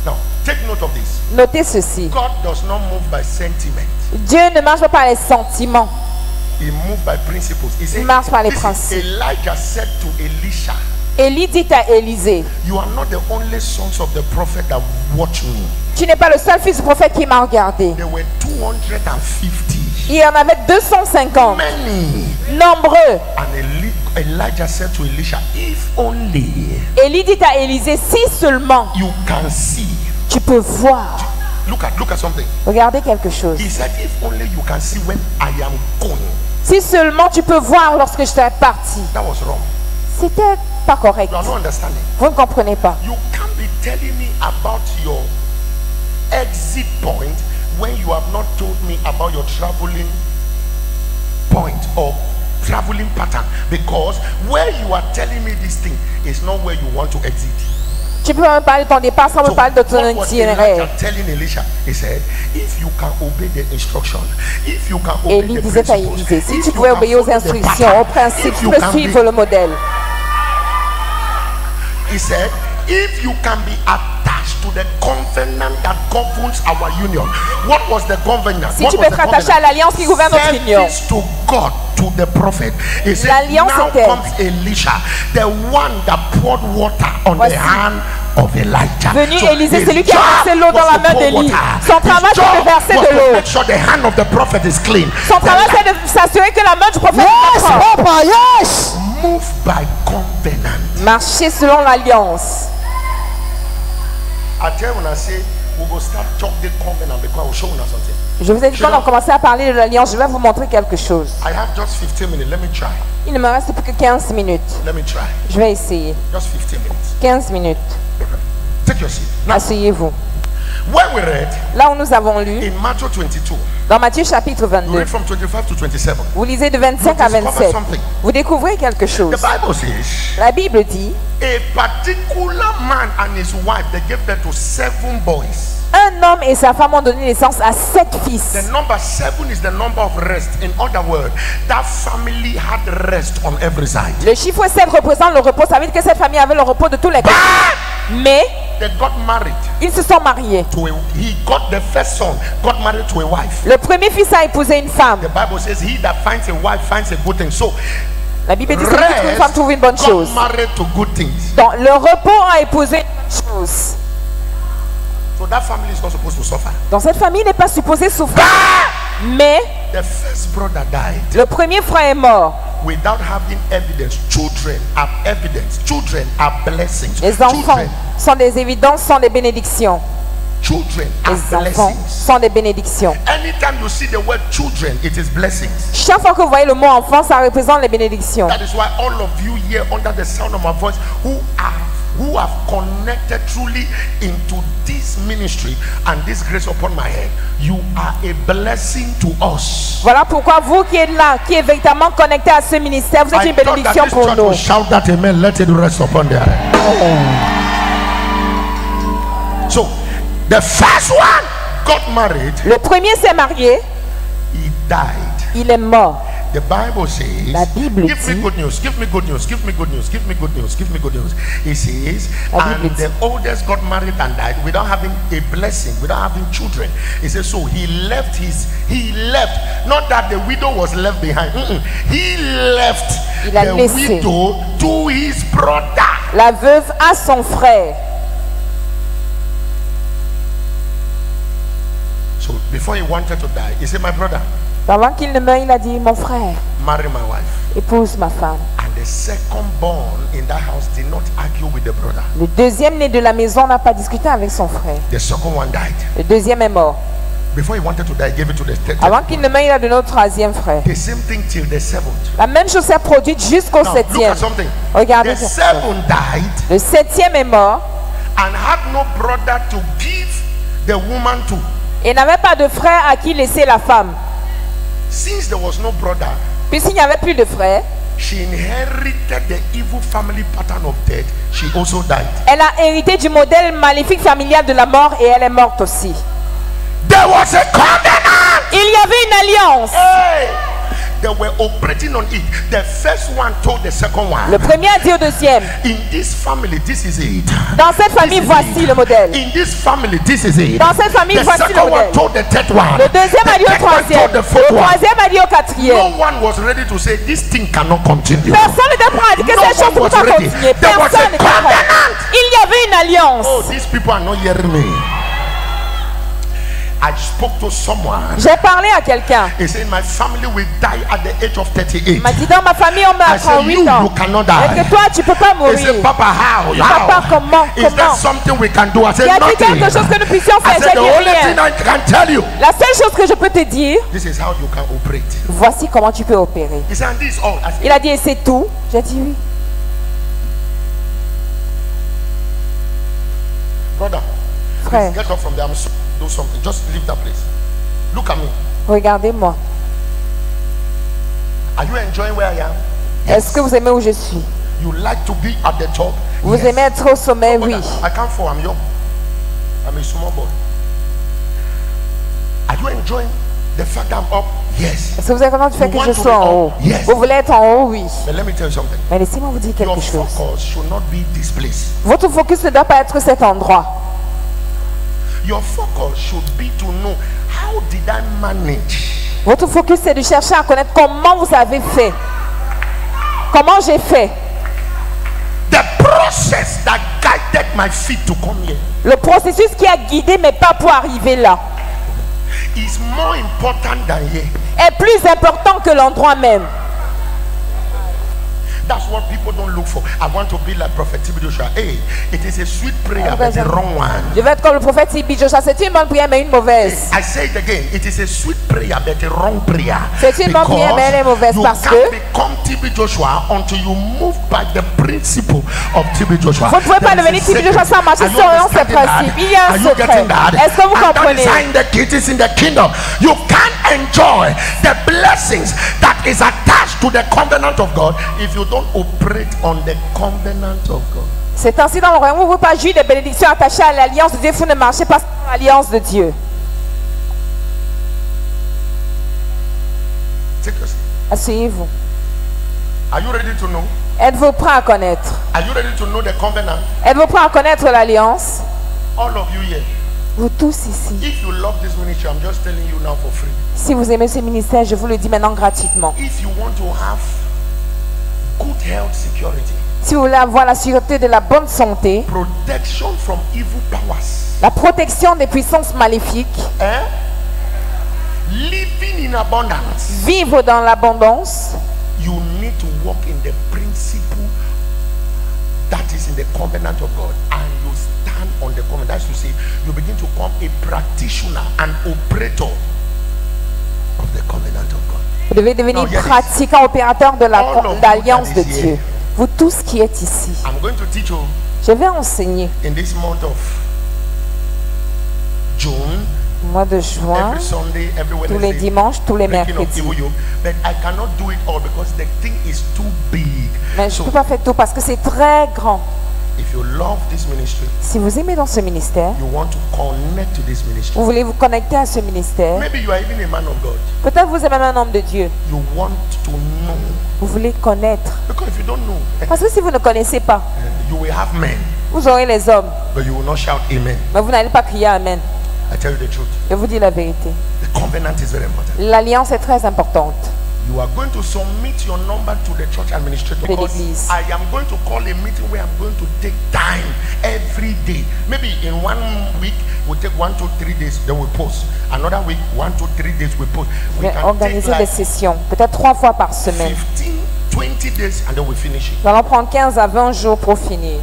Now, take note of this. Notez ceci. God does not move by sentiment. Dieu ne marche pas par les sentiments. He moves by principles. He said, Il marche par les this is principes. Elijah said to Elisha, Élie dit à Élisée, you are not the only sons of the prophet that watch me. tu n'es pas le seul fils du prophète qui m'a regardé. There were 250. Il y en avait 250. Many. Nombreux. And Elijah said to Elisha, if only Élie dit à Élisée, si seulement you can see. tu peux voir. Look at something. Regardez quelque chose. He said, if only you can see when I am going. Si seulement tu peux voir lorsque je serai parti. That was wrong. C'était pas correct. You are not understanding. Vous ne comprenez pas. You can't be telling me about your exit point when you have not told me about your traveling point or traveling pattern, because where you are telling me this thing is not where you want to exit. Tu peux me parler de ton départ sans me parler de ton what was itinéraire. Elijah telling Elisha? He said, if you can obey the instruction, if you can obey Élie the disait à principles, Élisée, si if tu you pouvais can obéir aux follow the instructions, pattern, aux principes, if tu you peux can suivre le modèle. He said, if you can be attached to the covenant that governs our union. What was the covenant? Si What tu was peux the être attaché à l'alliance qui gouverne notre union. Service to God, to the prophet. He said, L'alliance now était- comes Elisha, the one that poured water on Voici. the hand of Elijah. Venu So Élisée, his c'est lui qui a job versé l'eau dans was la to main pour d'Élie. water. Son His travail, c'est job de verser was de to l'eau. make sure the hand of the prophet is clean. Son The travail, c'est de s'assurer que la main du prophète est propre. Papa, yes. move by covenant. Marcher selon l'alliance. I tell you when I say we will start talking covenant because I will show you something. Je vous ai dit, quand on a commencé à parler de l'alliance, je vais vous montrer quelque chose. I have just 15 minutes. Let me try. Il ne me reste plus que 15 minutes. Let me try. Je vais essayer. Just 15 minutes. 15 minutes. Take your seat. Now, Asseyez-vous. where we read Là où nous avons lu, in Matthew 22, dans Matthieu chapitre you 22, read from 25 to 27. vous lisez de 25 à 27. Vous découvrez quelque chose. The Bible says La Bible dit, a particular man and his wife, they gave birth to 7 boys. un homme et sa femme ont donné naissance à 7 fils. The number 7 is the number of rest. In other words, that family had rest on every side. Le chiffre 7 représente le repos. Ça veut dire que cette famille avait le repos de tous les côtés. Mais They got married. ils se sont mariés. He got the first son, got married to a wife. Le premier fils a épousé une femme. The Bible says, he that finds a wife finds a good thing. So, La Bible dit que une femme trouve une bonne chose. got married to good things. Dans le repos a épousé une bonne chose. So that family is not supposed to suffer. Donc cette famille n'est pas supposée souffrir. Mais The first brother died le premier frère est mort. without having evidence. Children are evidence. Children are blessings. Les enfants Children, sont des évidences, sont des bénédictions. children are Les enfants blessings. sont des bénédictions. Anytime you see the word children, it is blessings. Chaque fois que vous voyez le mot enfant, ça représente les bénédictions. That is why all of you here under the sound of my voice who have connected truly into this ministry and this grace upon my head, you are a blessing to us. Voilà pourquoi vous qui êtes là, qui êtes véritablement connecté à ce ministère, vous êtes I une thought that bénédiction this pour church nous. will shout that amen, let it rest upon their head. So the first one got married, Le premier s'est marié, he died. il est mort. The Bible says, La Bible give me dit- good news, give me good news, give me good news, give me good news, give me good news. It says, La and Bible the oldest got married and died without having a blessing, without having children. It says, so he left, not that the widow was left behind. He left Il a the laissé. widow to his brother. La veuve a son frère. So before he wanted to die, he said, my brother, Avant qu'il ne meure, il a dit, mon frère, marry my wife. épouse ma femme. And the second born in that house did not argue with the brother. Le deuxième né de la maison n'a pas discuté avec son frère. The second one died. Le deuxième est mort. Before he wanted to die, he gave it to the third. Avant qu'il ne meure, il a donné au troisième frère. The same thing till the seventh. La même chose s'est produite jusqu'au Now, look septième. at something. Regardez The ça. seventh died Le septième est mort and had no brother to give the woman to. et n'avait pas de frère à qui laisser la femme. Since there was no brother, Puisqu'il n'y avait plus de frère, she inherited the evil family pattern of death. She also died. elle a hérité du modèle maléfique familial de la mort et elle est morte aussi. There was a covenant. Il y avait une alliance. Hey! They were operating on it. The first one told the second one, Le premier a dit au deuxième, in this family, this is it. dans cette famille, This is voici it. le modèle. In this family, this is it. Dans cette famille, The voici le second one modèle. told the third one. Le deuxième a dit The au third one troisième. told the fourth Le one. troisième a dit au quatrième. No one was ready to say this thing cannot continue. Personne n'était prêt à dire que No cette chose one ne peut was pas ready. continuer. There was a Personne n'était prêt. covenant. Il y avait une alliance. Oh, these people are not hearing me. I spoke to someone. J'ai parlé à quelqu'un. He said, my family will die at the age of 38. Il m'a dit, dans ma famille, on meurt I à said, 38 ans. you cannot Et die. que toi, tu peux pas He mourir. said, Papa, how? Papa, comment? Is there Comment? something we can do? I Il said, y a nothing. quelque chose que nous puissions I faire. said, J'ai the dit only thing rien. I can tell you, La seule chose que je peux te dire, this is how you can operate. voici comment tu peux opérer. He said, and this is all. I said, Il a dit, et c'est tout? J'ai dit oui. brother, Frère, please get up from there. I'm sorry. Do something. Just leave that place. Look at me. regardez-moi. Are you enjoying where I am? Est-ce que vous aimez où je suis? You like to be at the top? Vous Yes. aimez être au sommet? Oui. Brother, I can't fall. I'm young. I'm a small boy. Are you enjoying the fact that I'm up? Yes. Est-ce que vous avez vraiment du fait You que want je to sois be en up? haut? Yes. Vous voulez être en haut? Oui. But let me tell you something. Mais laissez-moi vous dire Your quelque chose. focus should not be this place. Votre focus ne doit pas être cet endroit. Your focus should be to know how did I manage. Votre focus, c'est de chercher à connaître comment vous avez fait. Comment j'ai fait. The process that guided my feet to come here Le processus qui a guidé mes pas pour arriver là is more important than here. est plus important que l'endroit même. That's what people don't look for. I want to be like Prophet TB Joshua. Hey, it is a sweet prayer, but the wrong one. Je vais être comme le prophète TB Joshua. C'est une bonne prière, mais une mauvaise. I say it again. It is a sweet prayer, but a wrong prayer. C'est une bonne prière, mais elle est mauvaise you parce can't que become TB Joshua until you move by the principle of TB Joshua. Vous ne pouvez pas There is devenir a TB Joshua secret. sans marcher Are you selon ses understanding that? principes. Il y a un Are you secret. getting that? Est-ce que vous And that comprenez? is how in the kids in the kingdom. You can't enjoy the blessings that is attached to the covenant of God if you don't operate on the covenant of God. C'est ainsi dans le royaume où vous ne pouvez pas jouir des bénédictions attachées à l'alliance de Dieu. Vous ne marchez pas sur l'alliance de Dieu. Seriously. Asseyez-vous. Are you ready to know? Êtes-vous prêt à connaître? Are you ready to know the covenant? Êtes-vous prêt à connaître l'alliance? All of you here. Vous tous ici. If you love this ministry, I'm just telling you now for free. Si vous aimez ce ministère, je vous le dis maintenant gratuitement. If you want to have good health security, si vous voulez avoir la sûreté de la bonne santé, protection from evil powers, la protection des puissances maléfiques, living in abundance, vivre dans l'abondance, you need to walk in the principle that is in the covenant of God, and you stand on the covenant. That's to say, you begin to become a practitioner, an operator of the covenant of God. vous devez devenir pratiquant, opérateur de l'alliance de Dieu. Vous tous qui êtes ici, I'm going to teach you je vais enseigner in this month of June, au mois de juin, every Sunday, every tous les Wednesday, dimanches, tous les breaking of mercredis. evil yoke. But I cannot do it all because the thing is too big. Mais je So ne peux pas faire tout parce que c'est très grand. if you love this ministry, Si vous aimez dans ce ministère, you want to connect to this ministry. vous voulez vous connecter à ce ministère, Maybe you are even a man of God. peut-être vous êtes même un homme de Dieu, You want to know. vous voulez connaître. Because if you don't know, Parce que si vous ne connaissez pas, you will have men, vous aurez les hommes, but you will not shout amen. mais vous n'allez pas crier Amen. I tell you the truth. Je vous dis la vérité. The covenant is very important. L'alliance est très importante. You are going to submit your number to the church administrator, De because l'église. I am going to call a meeting where I'm going to take time every day. Maybe in 1 week we'll take 1 to 3 days, then we post. Another week 1 to 3 days we post. Je We vais can organiser take des like sessions, peut-être 3 fois par semaine. 15, 20 days and then we finish it. Nous allons prendre 15 à 20 jours pour finir.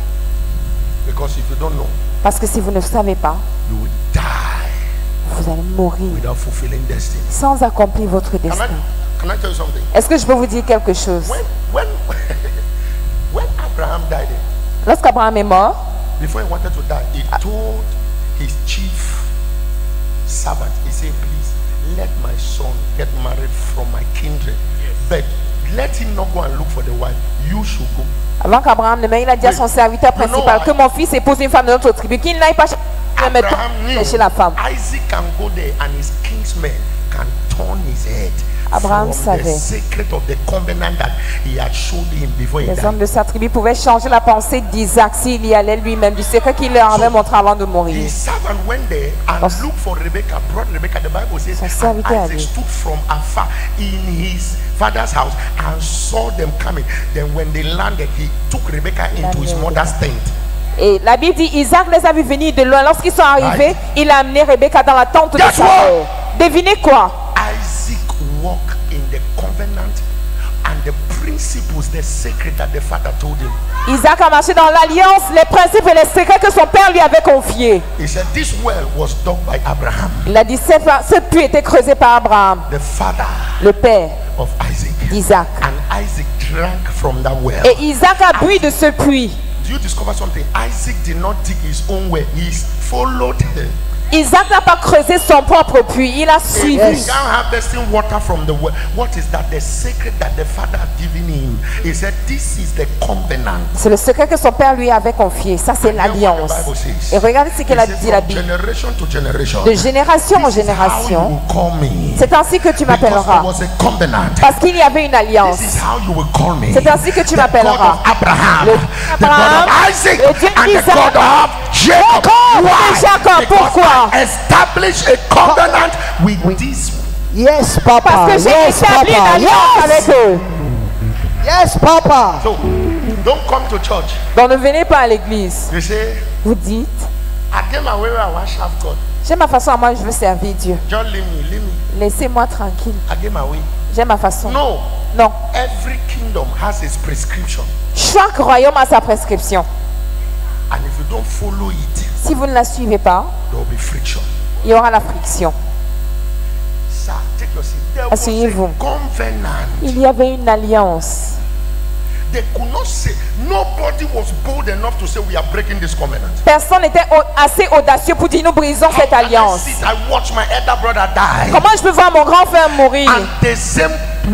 Because if you don't know, Parce que si vous ne savez pas, you will die vous allez mourir without fulfilling destiny. sans accomplir votre destin. Can I tell you something? Est-ce que je peux vous dire quelque chose? When Abraham died, Lorsqu'Abraham est mort, before he wanted to die, he told his chief servant, he said, please let my son get married from my kindred, but let him not go and look for the wife. You should go. avant qu'Abraham ne meure, il a dit à son serviteur principal que mon fils épouse une femme de notre tribu, qu'il n'aille pas chercher la femme. Isaac can go there and his kinsmen can turn his head Abraham from the savait. secret of the covenant that he had showed him before he Les hommes died. de sa tribu pouvaient changer la pensée d'Isaac s'il y allait lui-même, du secret qu'il leur avait montré avant de mourir. His servant went there and looked for Rebecca, brought Rebecca. The Bible says, Son and serviteur a Isaac dit. stood from afar in his father's house and saw them coming. Then when they landed, he took Rebecca into his mother's tent. Et la Bible dit, Isaac les a vus venir de loin. Lorsqu'ils sont arrivés, il a amené Rebecca dans la tente de sa mère. Devinez quoi? Isaac walked in the covenant and the principles, the secret that the father told him. Isaac a marché dans l'alliance, les principes et les secrets que son père lui avait confiés. He said, this well was dug by Abraham, Il a dit, ce puits était creusé par Abraham, the father le père of Isaac. d'Isaac. And Isaac drank from that well. Et Isaac a bu de ce puits. Do you discover something? Isaac did not dig his own well. He followed him. Isaac n'a pas creusé son propre puits, il a suivi. He can't harvesting water from the well. What is that? The secret that the father had given him. He said, this is the covenant. C'est le secret que son père lui avait confié. Ça, c'est l'alliance. Et regardez ce qu'elle a dit la Bible. Generation to generation. De génération en This is how you génération, will call me. c'est ainsi que tu Because m'appelleras. there was a covenant. Parce qu'il y avait une alliance. This is how you will call me. C'est ainsi que tu The m'appelleras. God of Abraham, Le the God Abraham, of Isaac, le Dieu and the d'Isaac, God of Jacob. de Jacob. Because Pourquoi? I established a covenant with this. Yes, Papa. Parce que j'ai Yes, établi une Papa. alliance avec Yes. eux. Yes, Papa. So don't come to church. Donc ne venez pas à l'église. You say, Vous dites, I get my way I want to serve God. j'ai ma façon à moi, je veux servir Dieu. Just leave me. Laissez-moi tranquille. I get my way. J'ai ma façon. No. Non. Every kingdom has its prescription. Chaque royaume a sa prescription. And if you don't follow it, Si vous ne la suivez pas, there will be friction. il y aura la friction. Sir, take your seat. There was Asseyez-vous. a covenant. Il y avait une alliance. They could not say, nobody was bold enough to say we are breaking this covenant. Personne n'était assez audacieux pour dire nous brisons cette How can I alliance. sit? I watch my elder brother die. Comment je peux voir mon grand frère mourir? And the same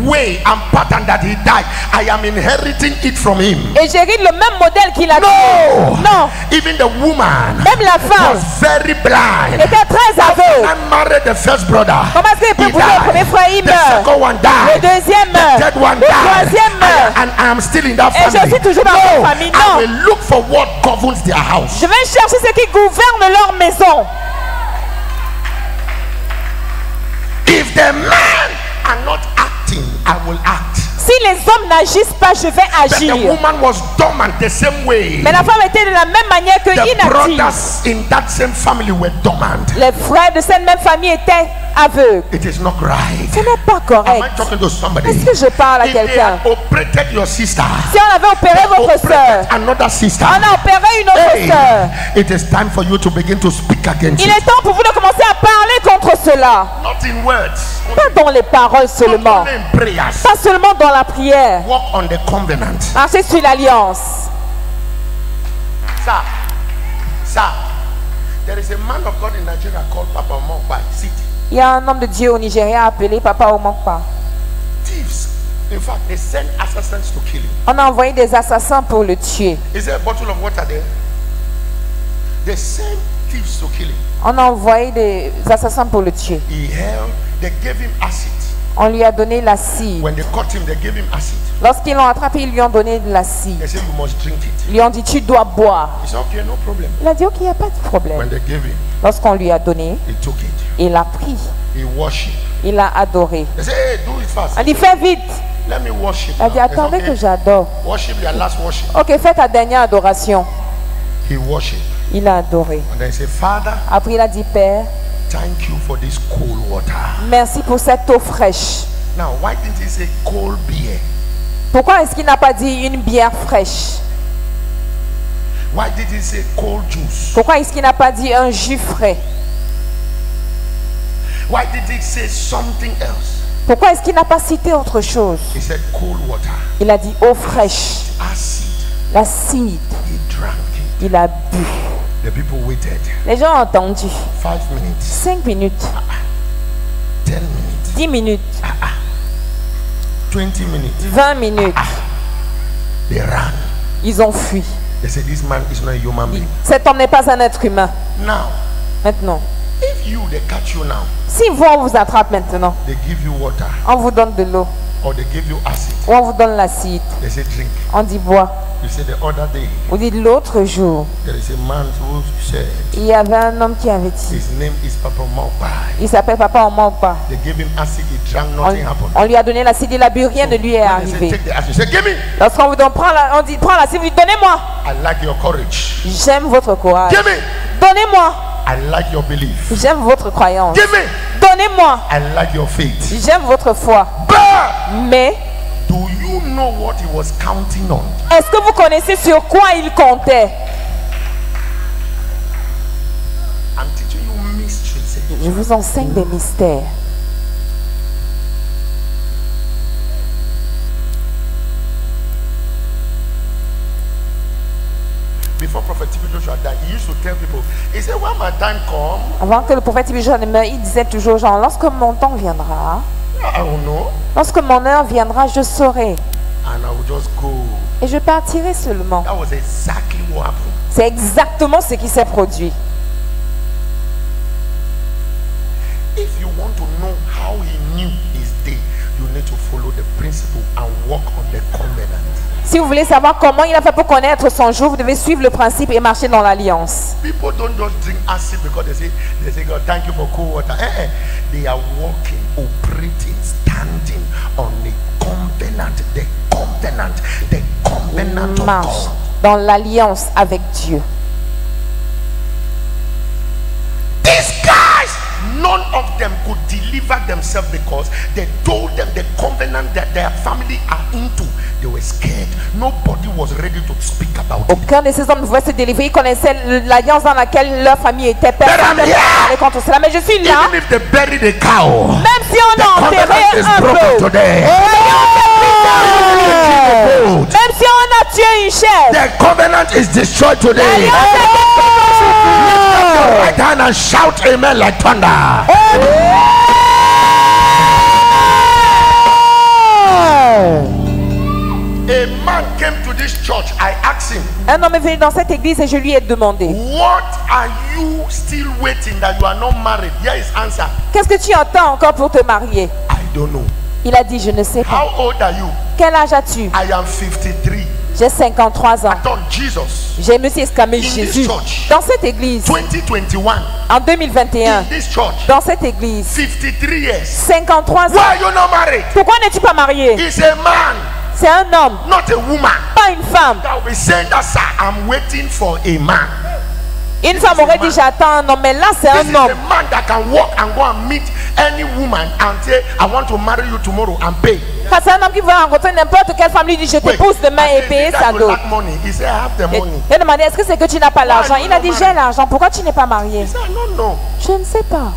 way and pattern that he died, I am inheriting it from him. Et j'hérite le même modèle qu'il a tué. Non. Even the woman Même la femme was very blind. était très aveugle. And married the first brother. Comment est-ce qu'il peut He épouser le premier frère? Il The meurt. second one died. Le deuxième The meurt. third one Le died. troisième meurt. And I am still in that Et je family. suis toujours dans No, cette famille. I Non. will look for what governs their house. Je vais chercher ceux qui gouvernent leur maison. If the men are not acting, I will act. Si les hommes n'agissent pas, je vais But the agir. woman was dormant the same way. Mais la femme était de la même manière que The inactive. brothers in that same family were dormant. Les frères de cette même famille étaient aveugles. It is not right. Ce n'est pas Am I correct. talking to somebody? Est-ce que je parle à If they quelqu'un? had operated your sister, Si on avait opéré votre soeur, operated another sister, on a opéré une autre hey, soeur. it is time for you to begin to speak against Il it. est temps pour vous de commencer à parler contre cela. Not in words, Pas dans les paroles not seulement. only in prayers. Pas seulement dans la prière. Walk on the covenant. Marchez sur l'alliance. Sir, there is a man of God in Nigeria called Papa Mokpa City. Il y a un homme de Dieu au Nigeria appelé Papa Omokpa. Thieves, in fact, they send assassins to kill him. On a envoyé des assassins pour le tuer. Is there a bottle of water there? They send thieves to kill him. On a envoyé des assassins pour le tuer. He held, they gave him acid. On lui a donné l'acide. When they caught him, they gave him acid. Lorsqu'ils l'ont attrapé, ils lui ont donné de l'acide. They said, you must drink it. Ils lui ont dit, tu dois boire. He said, okay, no problem. Il a dit, ok, il n'y a pas de When problème. they gave him, Lorsqu'on lui a donné, he took it. il a pris. He worshiped. Il a adoré. They said, hey, do it fast. On dit, fais vite. Let me worship. Il a dit, now. They said, attendez okay, que j'adore. worship your last worship. Ok, fais ta dernière adoration. He worshiped. Il a adoré. And then he said, Father, Après, il a dit, Père, thank you for this cold water. merci pour cette eau fraîche. Now, why didn't he say cold beer? Pourquoi est-ce qu'il n'a pas dit une bière fraîche? Why did he say cold juice? Pourquoi est-ce qu'il n'a pas dit un jus frais? Why did he say something else? Pourquoi est-ce qu'il n'a pas cité autre chose? He said cold water. Il a dit eau fraîche, Acid. l'acide. He drank it. Il a bu. The people waited. Les gens ont entendu. 5 minutes. 5 minutes, 10 minutes. 10 minutes, 20 minutes. 20 minutes. They ran. Ils ont fui. They said, this man is not a human being. Cet homme n'est pas un être humain. Now, Maintenant, if they catch you now, si vous, on vous attrape maintenant, they give you water on vous donne de l'eau, or they give you acid. ou on vous donne l'acide, They say drink. on dit bois. You say the other day, On dit l'autre jour, there is a man who said, il y avait un homme qui avait dit, his name is Papa Mokpa. il s'appelle Papa Omokpa. They gave him acid, he drank, On, nothing happened. on lui a donné l'acide, il a bu, rien ne lui est When they say arrivé. take the acid, you say, give me. Lorsqu'on vous donne, on dit, prends l'acide, vous dites, donnez-moi. I like your courage. J'aime votre courage. Give me. Donnez-moi. I like your belief. J'aime votre croyance. Give me. Donnez-moi. I like your faith. J'aime votre foi. But Mais, do you know what he was counting on? est-ce que vous connaissez sur quoi il comptait? I'm teaching you mysteries. Je vous enseigne des mystères. Before Prophet T.B. Joshua died, he used to tell people, he said, when my time comes, Avant que le prophète T.B. Joshua ne meure, il disait toujours, genre, lorsque mon temps viendra, I will know, lorsque mon heure viendra, je saurai. and I will just go. Et je partirai seulement. That was exactly what happened. C'est exactement ce qui s'est produit. If you want to know how he knew his day, you need to follow the principle and walk on the covenant. Si vous voulez savoir comment il a fait pour connaître son jour, vous devez suivre le principe et marcher dans l'alliance. People don't just drink acid because they say God, thank you for cool water. They are walking, operating, standing on the covenant, the covenant of Marche God. dans l'alliance avec Dieu. These guys, none of them could deliver themselves because they told them the covenant that their family are into. They were scared. Nobody was ready to speak about it. Aucun de ces hommes ne pouvait se délivrer. Ils connaissaient l'alliance dans laquelle leur famille était. Personne ne pouvait parler contre cela. Mais je suis là. Even if they bury the cow, Même si on a enterré covenant is un broken peu. today. Même si on a tué une chair. The covenant is destroyed today. L'alliance Lift up your right hand and shout amen like thunder. A man came to this church. I asked him, Un homme est venu dans cette église et je lui ai demandé, what are you still waiting that you are not married? Here is answer. qu'est-ce que tu entends encore pour te marier? I don't know. Il a dit, je ne sais pas. How old are you? Quel âge as-tu? I am 53. J'ai 53 ans. Attends, Jesus. Je me suis exclamé In Jésus. this church. Dans cette église, 2021. en 2021, In this church. dans cette église, 53 years. 53 ans. Why are you not married? Pourquoi n'es-tu pas marié? He's a man, C'est un homme, not a woman. pas une femme. That will be saying that, sir, I'm waiting for a man. Une femme aurait dit j'attends un homme, mais là c'est This un is homme. a man that can walk and go and meet any woman and say, I want to marry you tomorrow and pay. C'est un homme qui va rencontrer n'importe quelle femme, lui dit je t'épouse demain et payer sa dot. Money. He said, I have the money. Il a demandé est-ce que c'est que tu n'as pas l'argent? Il a dit j'ai l'argent, pourquoi tu n'es pas marié? He said, I don't know. Je ne sais pas.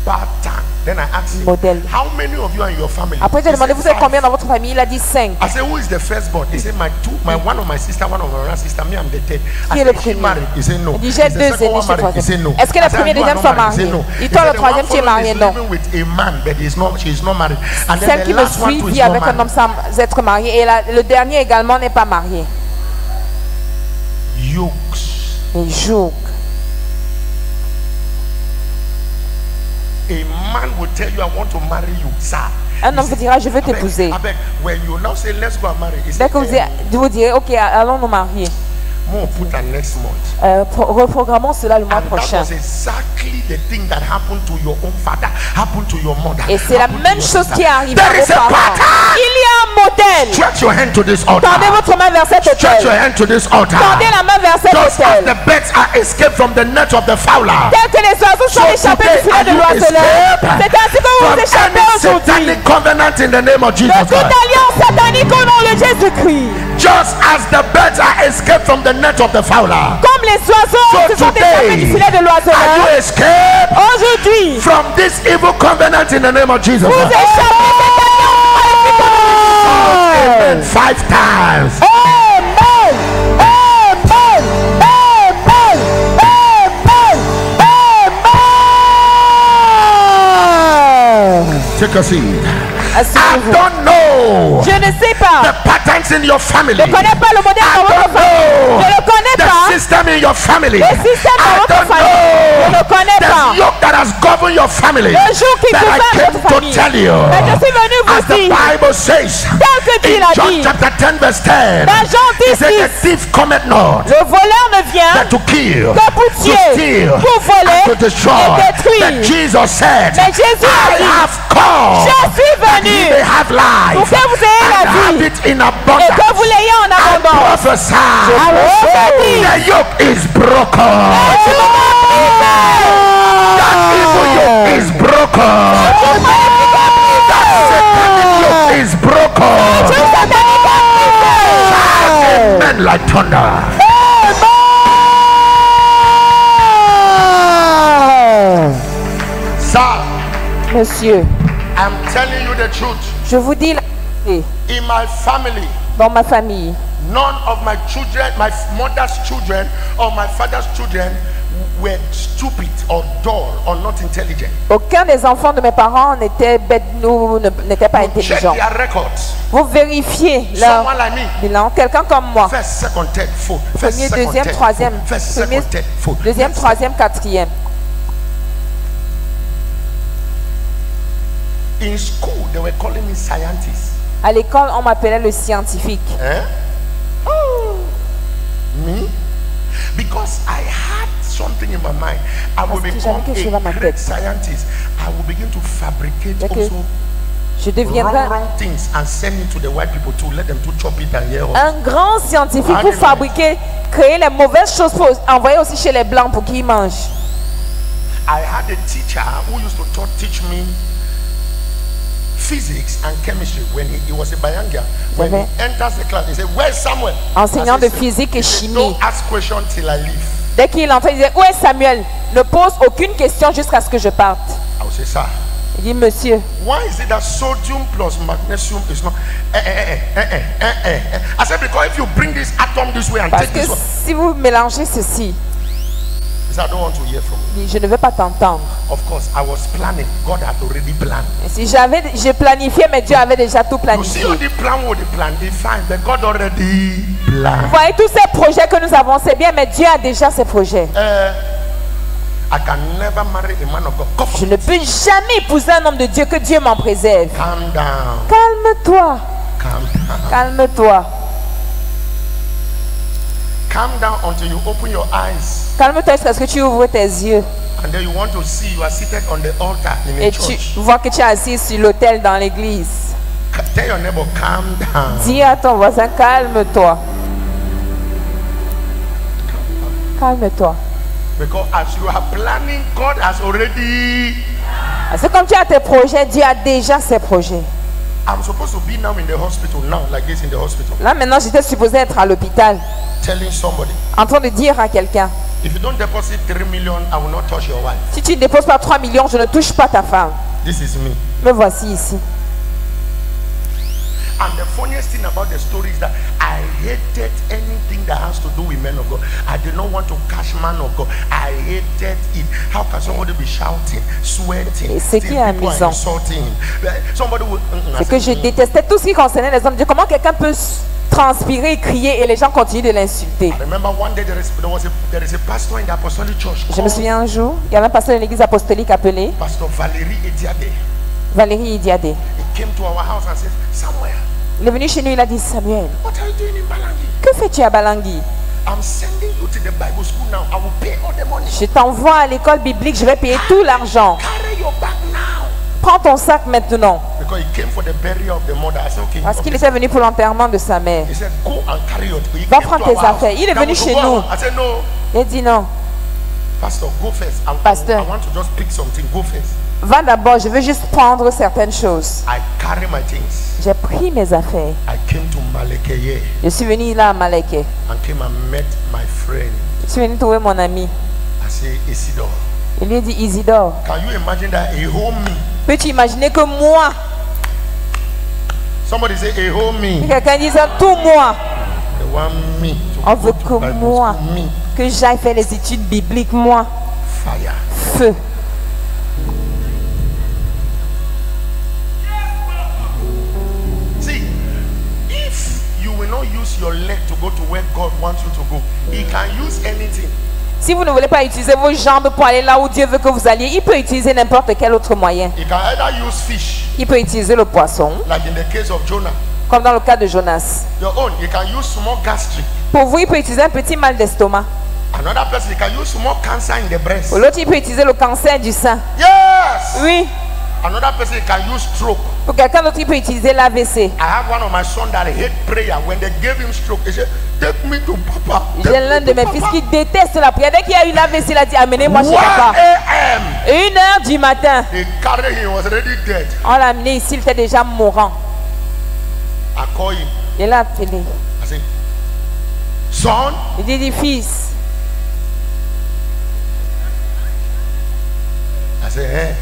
Bad time. Then I asked him, Modèle. how many of you are in your family? Après j'ai He demandé said, vous êtes 5. combien dans votre famille? Il a dit 5. I said, who is the firstborn? He said, one of my sister, one of my other sister, me, I'm the third. Qui I est le said, she premier? married? He said, no. Il dit Is j'ai the deux second aînés, one je suis married? He said, troisième. no. Est-ce que I le said, premier et you are deuxième not sont married? He mariés? said, no. Et He toi said, le the troisième one tu es following marié? is Non. living with a man, but she's not married. And then Celle the qui me last one suit too vit is not avec un married. homme sans être marié et le dernier également n'est pas marié. Yokes. Et joue. A man will tell you, I want to marry you, sir. Un homme vous dira je veux t'épouser. Abeg, when you now say let's go and marry, he Dès said, que vous direz ok allons nous marier. more put that next month. Reprogrammons cela le mois And that prochain. was exactly the thing that happened to your own father, happened to your mother. Et c'est la happened to même your chose sister. qui est arrivée There à is vos a parents. pattern. Il y a un modèle. Stretch your hand to this altar. Tendez votre main vers cet Stretch your autel. hand to this altar. Tendez la main vers cet Just as autel. the birds are escaped from the net of the fowler. Tel que les oiseaux sont échappés du filet de l'oiseleur, c'est ainsi que vous vous échappez From any aujourd'hui. satanic covenant in the name of Jesus De toute Christ. alliance satanique au nom de Jésus-Christ. Just as the birds are escaped from the net of the fowler. Comme les oiseaux se sont échappés du filet de Are you l'oiseleur, escaped aujourd'hui, from this evil covenant in the name of Jesus vous Christ? échappez de cette Amen. 5 times. Amen. Amen. Amen. Amen. Amen. Take a seat. I Asseyez-vous. don't know Je ne sais pas. the patterns in your family. Je ne connais pas le modèle dans votre famille. Je ne connais the pas system in your family. le système dans I votre don't famille. Je know ne connais the pas yoke that has governed your family. le jour qui But I gouverne came votre to famille. tell you, Mais je suis venu as vous the dire, Bible says tel que Dieu in l'a John dit, chapter 10 verse 10, dans Jean he said, 10, the thief cometh not le voleur ne vient but to kill, que pour to tuer, steal, pour voler and to destroy. et détruire. But Jesus said, Mais Jésus a I dit, have come je suis that ye venu may have life pour que vous ayez la and have vie it in et abundance. que vous l'ayez en I abondance. prophesy, prophétise. the yoke is broken. That evil yoke is broken. That satanic yoke is broken. Amen like thunder. Sir, Monsieur, I'm telling you the truth. je vous dis la vérité. In my family, Dans ma famille, none of my children, my mother's children or my father's children were stupid or dull or not intelligent. aucun des enfants de mes parents n'était bête, n'était pas Check intelligent. their records. Vous vérifiez leur Someone like me. bilan. Quelqu'un comme moi. First, second, third, fourth. First, Premier, second, deuxième, third, troisième. fourth. First, Premier, second, third, fourth. deuxième, troisième, quatrième. In school, they were calling me scientist. À l'école, on m'appelait le scientifique. Eh? Me? Because I had something in my mind. I will Parce que become j'avais quelque chose dans ma a tête. great scientist. I will begin to fabricate C'est que also je deviendrai wrong things and send it to the white people to let them to chop it and hear us. un grand scientifique pour Alléluia. fabriquer, créer les mauvaises choses pour envoyer aussi chez les blancs pour qu'ils mangent. I had a teacher who used to teach me physics and chemistry when he was a Bayanga. When he enters the class, he said, "Where's Samuel?" Enseignant I de said, physique et he said, chimie. "Don't ask questions till I leave." Dès qu'il entend, il disait, où est Samuel? Ne pose aucune question jusqu'à ce que je parte. I will say, "Sir, Il dit, monsieur, why is it that sodium plus magnesium is not?" I said, "Because if you bring this atom this way and parce take que this one," si vous mélangez ceci, he said, "I don't want to hear from you." il dit, je ne veux pas t'entendre. Of course, I was planning. God had already planned. Et si j'ai planifié, mais Dieu avait déjà tout You see, planifié. all the plan with the plan, they fine, but God already planned. Vous voyez tous ces projets que nous avons, c'est bien, mais Dieu a déjà ces projets. I can never marry a man of God. Come Je on. ne peux jamais épouser un homme de Dieu, que Dieu m'en préserve. Calm down. Calme-toi. Calm down. Calme-toi. Calm down until you open your eyes. Calme-toi jusqu'à ce que tu ouvres tes yeux. And then you want to see you are seated on the altar in a Et tu church. vois que tu es assis sur l'autel dans l'église. Tell your neighbor, calm down. Dis à ton voisin, calme-toi. Calme-toi. Because as you are planning, God has already. C'est comme tu as tes projets, Dieu a déjà ses projets. I'm supposed to be now in the hospital now, like this in the hospital, Là maintenant, j'étais supposé être à l'hôpital, telling somebody, en train de dire à quelqu'un, if you don't deposit 3 million, I will not touch your wife. si tu ne déposes pas 3 millions, je ne touche pas ta femme. This is me. Me voici ici. And the funniest thing about the story is that I hated anything that has to do with men of God. I did not want to catch man of God. I hated it. How can somebody be shouting, sweating, Et ce qui est people are amusant, insulting him? Somebody would, c'est que je détestais tout ce qui concernait les hommes de Dieu. Comment quelqu'un peut transpirer, crier et les gens continuent de l'insulter? I remember one day there is a pastor in the apostolic church Je me souviens un jour, il y avait un pasteur de l'église apostolique appelé Pastor Valérie Ediade. Valérie Idiadé. He came to our house and said, Samuel, Il est venu chez nous, il a dit, Samuel, what are you doing in Balangi? que fais-tu à Balangui? I'm sending you to the Bible school now. I will pay all the money. Je t'envoie à l'école biblique, je vais payer tout l'argent. Carry your bag now. Prends ton sac maintenant. Because he came for the burial of the mother. I said, okay. Parce qu'il okay. était venu pour l'enterrement de sa mère. He said, go and carry your. He Va came prendre to tes our house. affaires. Il est Now venu we chez go nous. out. I said, no, Il dit non. Pastor, go first. Pasteur. I want to just pick something. Go first. Va d'abord, je veux juste prendre certaines choses. I carry my things. J'ai pris mes affaires. I came to Malekeye Je suis venu là à Maleke. and came and met my friend. Je suis venu trouver mon ami. I say, Isidore. Il lui a dit, Isidore, Can you imagine that? He hold me. peux-tu imaginer que moi, Somebody say, he hold me. quelqu'un dise tout moi, They want me to on go veut to que Bible moi, school. Me. que j'aille faire les études bibliques, moi, Fire. feu. See, if you will not use your leg to go to where God wants you to go, He can use anything. Si vous ne voulez pas utiliser vos jambes pour aller là où Dieu veut que vous alliez, il peut utiliser n'importe quel autre moyen. He can either use fish, Il peut utiliser le poisson, like in the case of Jonah. comme dans le cas de Jonas. Your own, you can use small gastric. Pour vous, il peut utiliser un petit mal d'estomac. Another person, you can use small cancer in the breast. Pour l'autre, il peut utiliser le cancer du sein. Yes. Oui. Another person, you can use stroke. Pour quelqu'un d'autre, il peut utiliser l'AVC. I have one of my sons that hate prayer. When they gave him stroke, he said, "Take me to Papa." J'ai l'un de mes fils qui déteste la prière. Dès qu'il y a eu l'AVC, il a dit, amenez-moi chez 1 papa. a.m. 1h du matin. They carried him. He was already dead. On l'a amené ici, il était déjà mourant. I call him. Il l'a appelé. I said, "Son, Il dit, fils, I said, hey,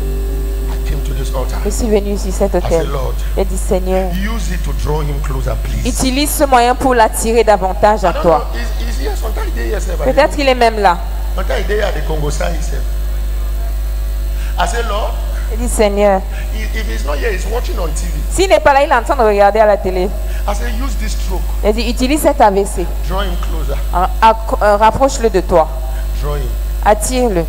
I came to this altar. je suis venu sur cet I said, hôtel. Lord, Il dit, Seigneur, use it to draw him closer, please. utilise ce moyen pour l'attirer davantage à I don't toi. know, he's here. Sometimes he's there yourself. Peut-être qu'il est même là. Sometimes he's there at the Congo side himself. I said, Lord, Il dit, Seigneur, if he's not here, he's watching on TV. s'il n'est pas là, il est en train de regarder à la télé. I said, use this stroke. Il dit, utilise cet AVC. Draw him closer. Rapproche-le de toi. Draw him. Attire-le.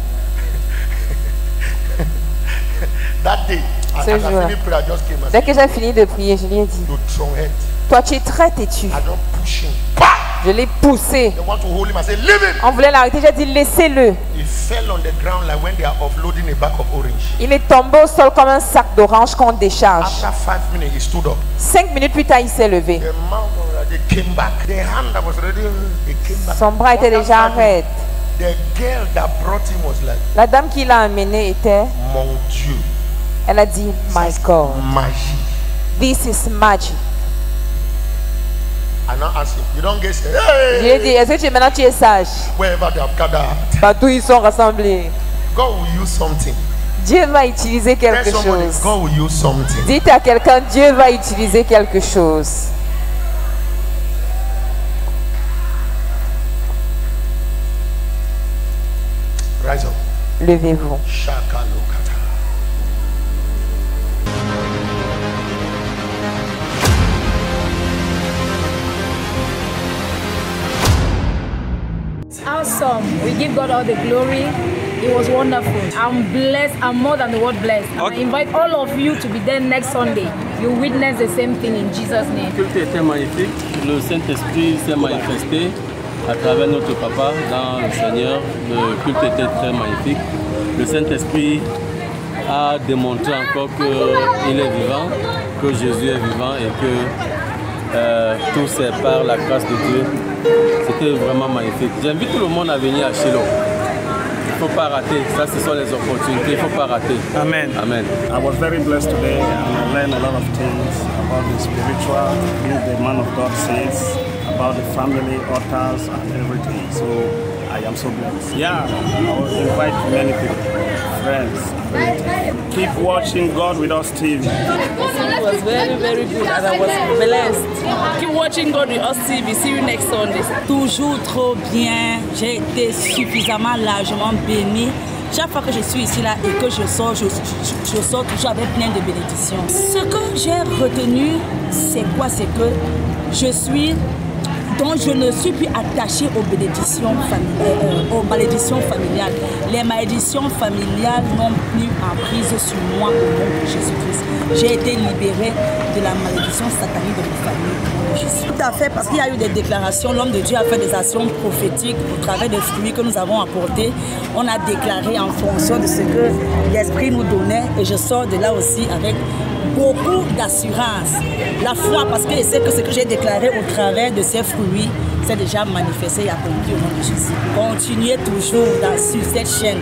That day, as I jour-là. finished prayer, I just came and Dès said, que j'ai fini de prier, je lui ai dit, you strong head. toi tu es très têtu. I don't push him. Bah! Je l'ai poussé. They want to hold him. I said, leave him. On voulait l'arrêter, j'ai dit, laissez-le. He fell on the ground like when they are offloading a bag of orange. Il est tombé au sol comme un sac d'orange qu'on décharge. After 5 minutes, he stood up. 5 minutes plus tard, il s'est levé. The mouth already came back. The hand that was ready, it came back. Son bras était After déjà 5 minutes, raide. the girl that brought him was like, La dame qui l'a amené était, mon Dieu, elle a dit, my God, magie. this is magic. I now ask him, you don't get scared. Je lui ai dit, Hey! est-ce que maintenant tu es sage? Wherever they have gathered, Partout ils sont rassemblés. God will use something. Dieu va utiliser Tell quelque somebody, chose. God will use something. Dites à quelqu'un, Dieu va utiliser quelque chose. Rise up. Levez-vous. Shaka lokata. Awesome. We give God all the glory. It was wonderful. I'm blessed. I'm more than the word blessed. Okay. I invite all of you to be there next Sunday. You witness the same thing in Jesus' name. Le culte était magnifique. Le Saint-Esprit s'est manifesté à travers notre papa dans le Seigneur. Le culte était très magnifique. Le Saint-Esprit a démontré encore qu'il est vivant, que Jésus est vivant et que tout c'est par la grâce de Dieu. C'était vraiment magnifique. J'invite tout le monde à venir à Shiloh. Il ne faut pas rater. Ça, ce sont les opportunités. Il ne faut pas rater. Amen. Amen. I was very blessed today and I learned a lot of things about the spiritual, things the man of God says, about the family, altars and everything. So I am so blessed. Yeah, I will invite many people, friends. Keep watching God with us TV. It was very, very good and I was blessed. Keep watching God with us TV. See you next Sunday. Toujours trop bien. J'ai été suffisamment largement bénie. Chaque fois que je suis ici là et que je sors toujours avec plein de bénédictions. Ce que j'ai retenu, c'est quoi? C'est que je ne suis plus attachée aux malédictions familiales. Les malédictions familiales n'ont plus emprise sur moi au nom de Jésus-Christ. J'ai été libérée de la malédiction satanique de ma famille au nom de Jésus. Tout à fait, parce qu'il y a eu des déclarations. L'homme de Dieu a fait des actions prophétiques au travers des fruits que nous avons apportés. On a déclaré en fonction de ce que l'Esprit nous donnait et je sors de là aussi avec beaucoup d'assurance. La foi, parce que je sais que ce que j'ai déclaré au travers de ces fruits, c'est déjà manifesté et accompli au nom de Jésus. Continuez toujours sur cette chaîne,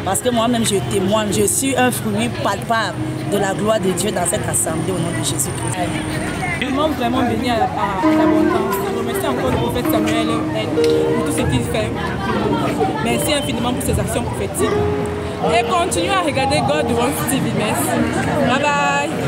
parce que moi-même je témoigne, je suis un fruit palpable de la gloire de Dieu dans cette assemblée au nom de Jésus-Christ. Vraiment, vraiment béni à l'abondance. Je remercie encore le prophète Samuel pour tout ce qu'il fait. Merci infiniment pour ses actions prophétiques. Et continuez à regarder God Wants TV. Merci. Bye bye.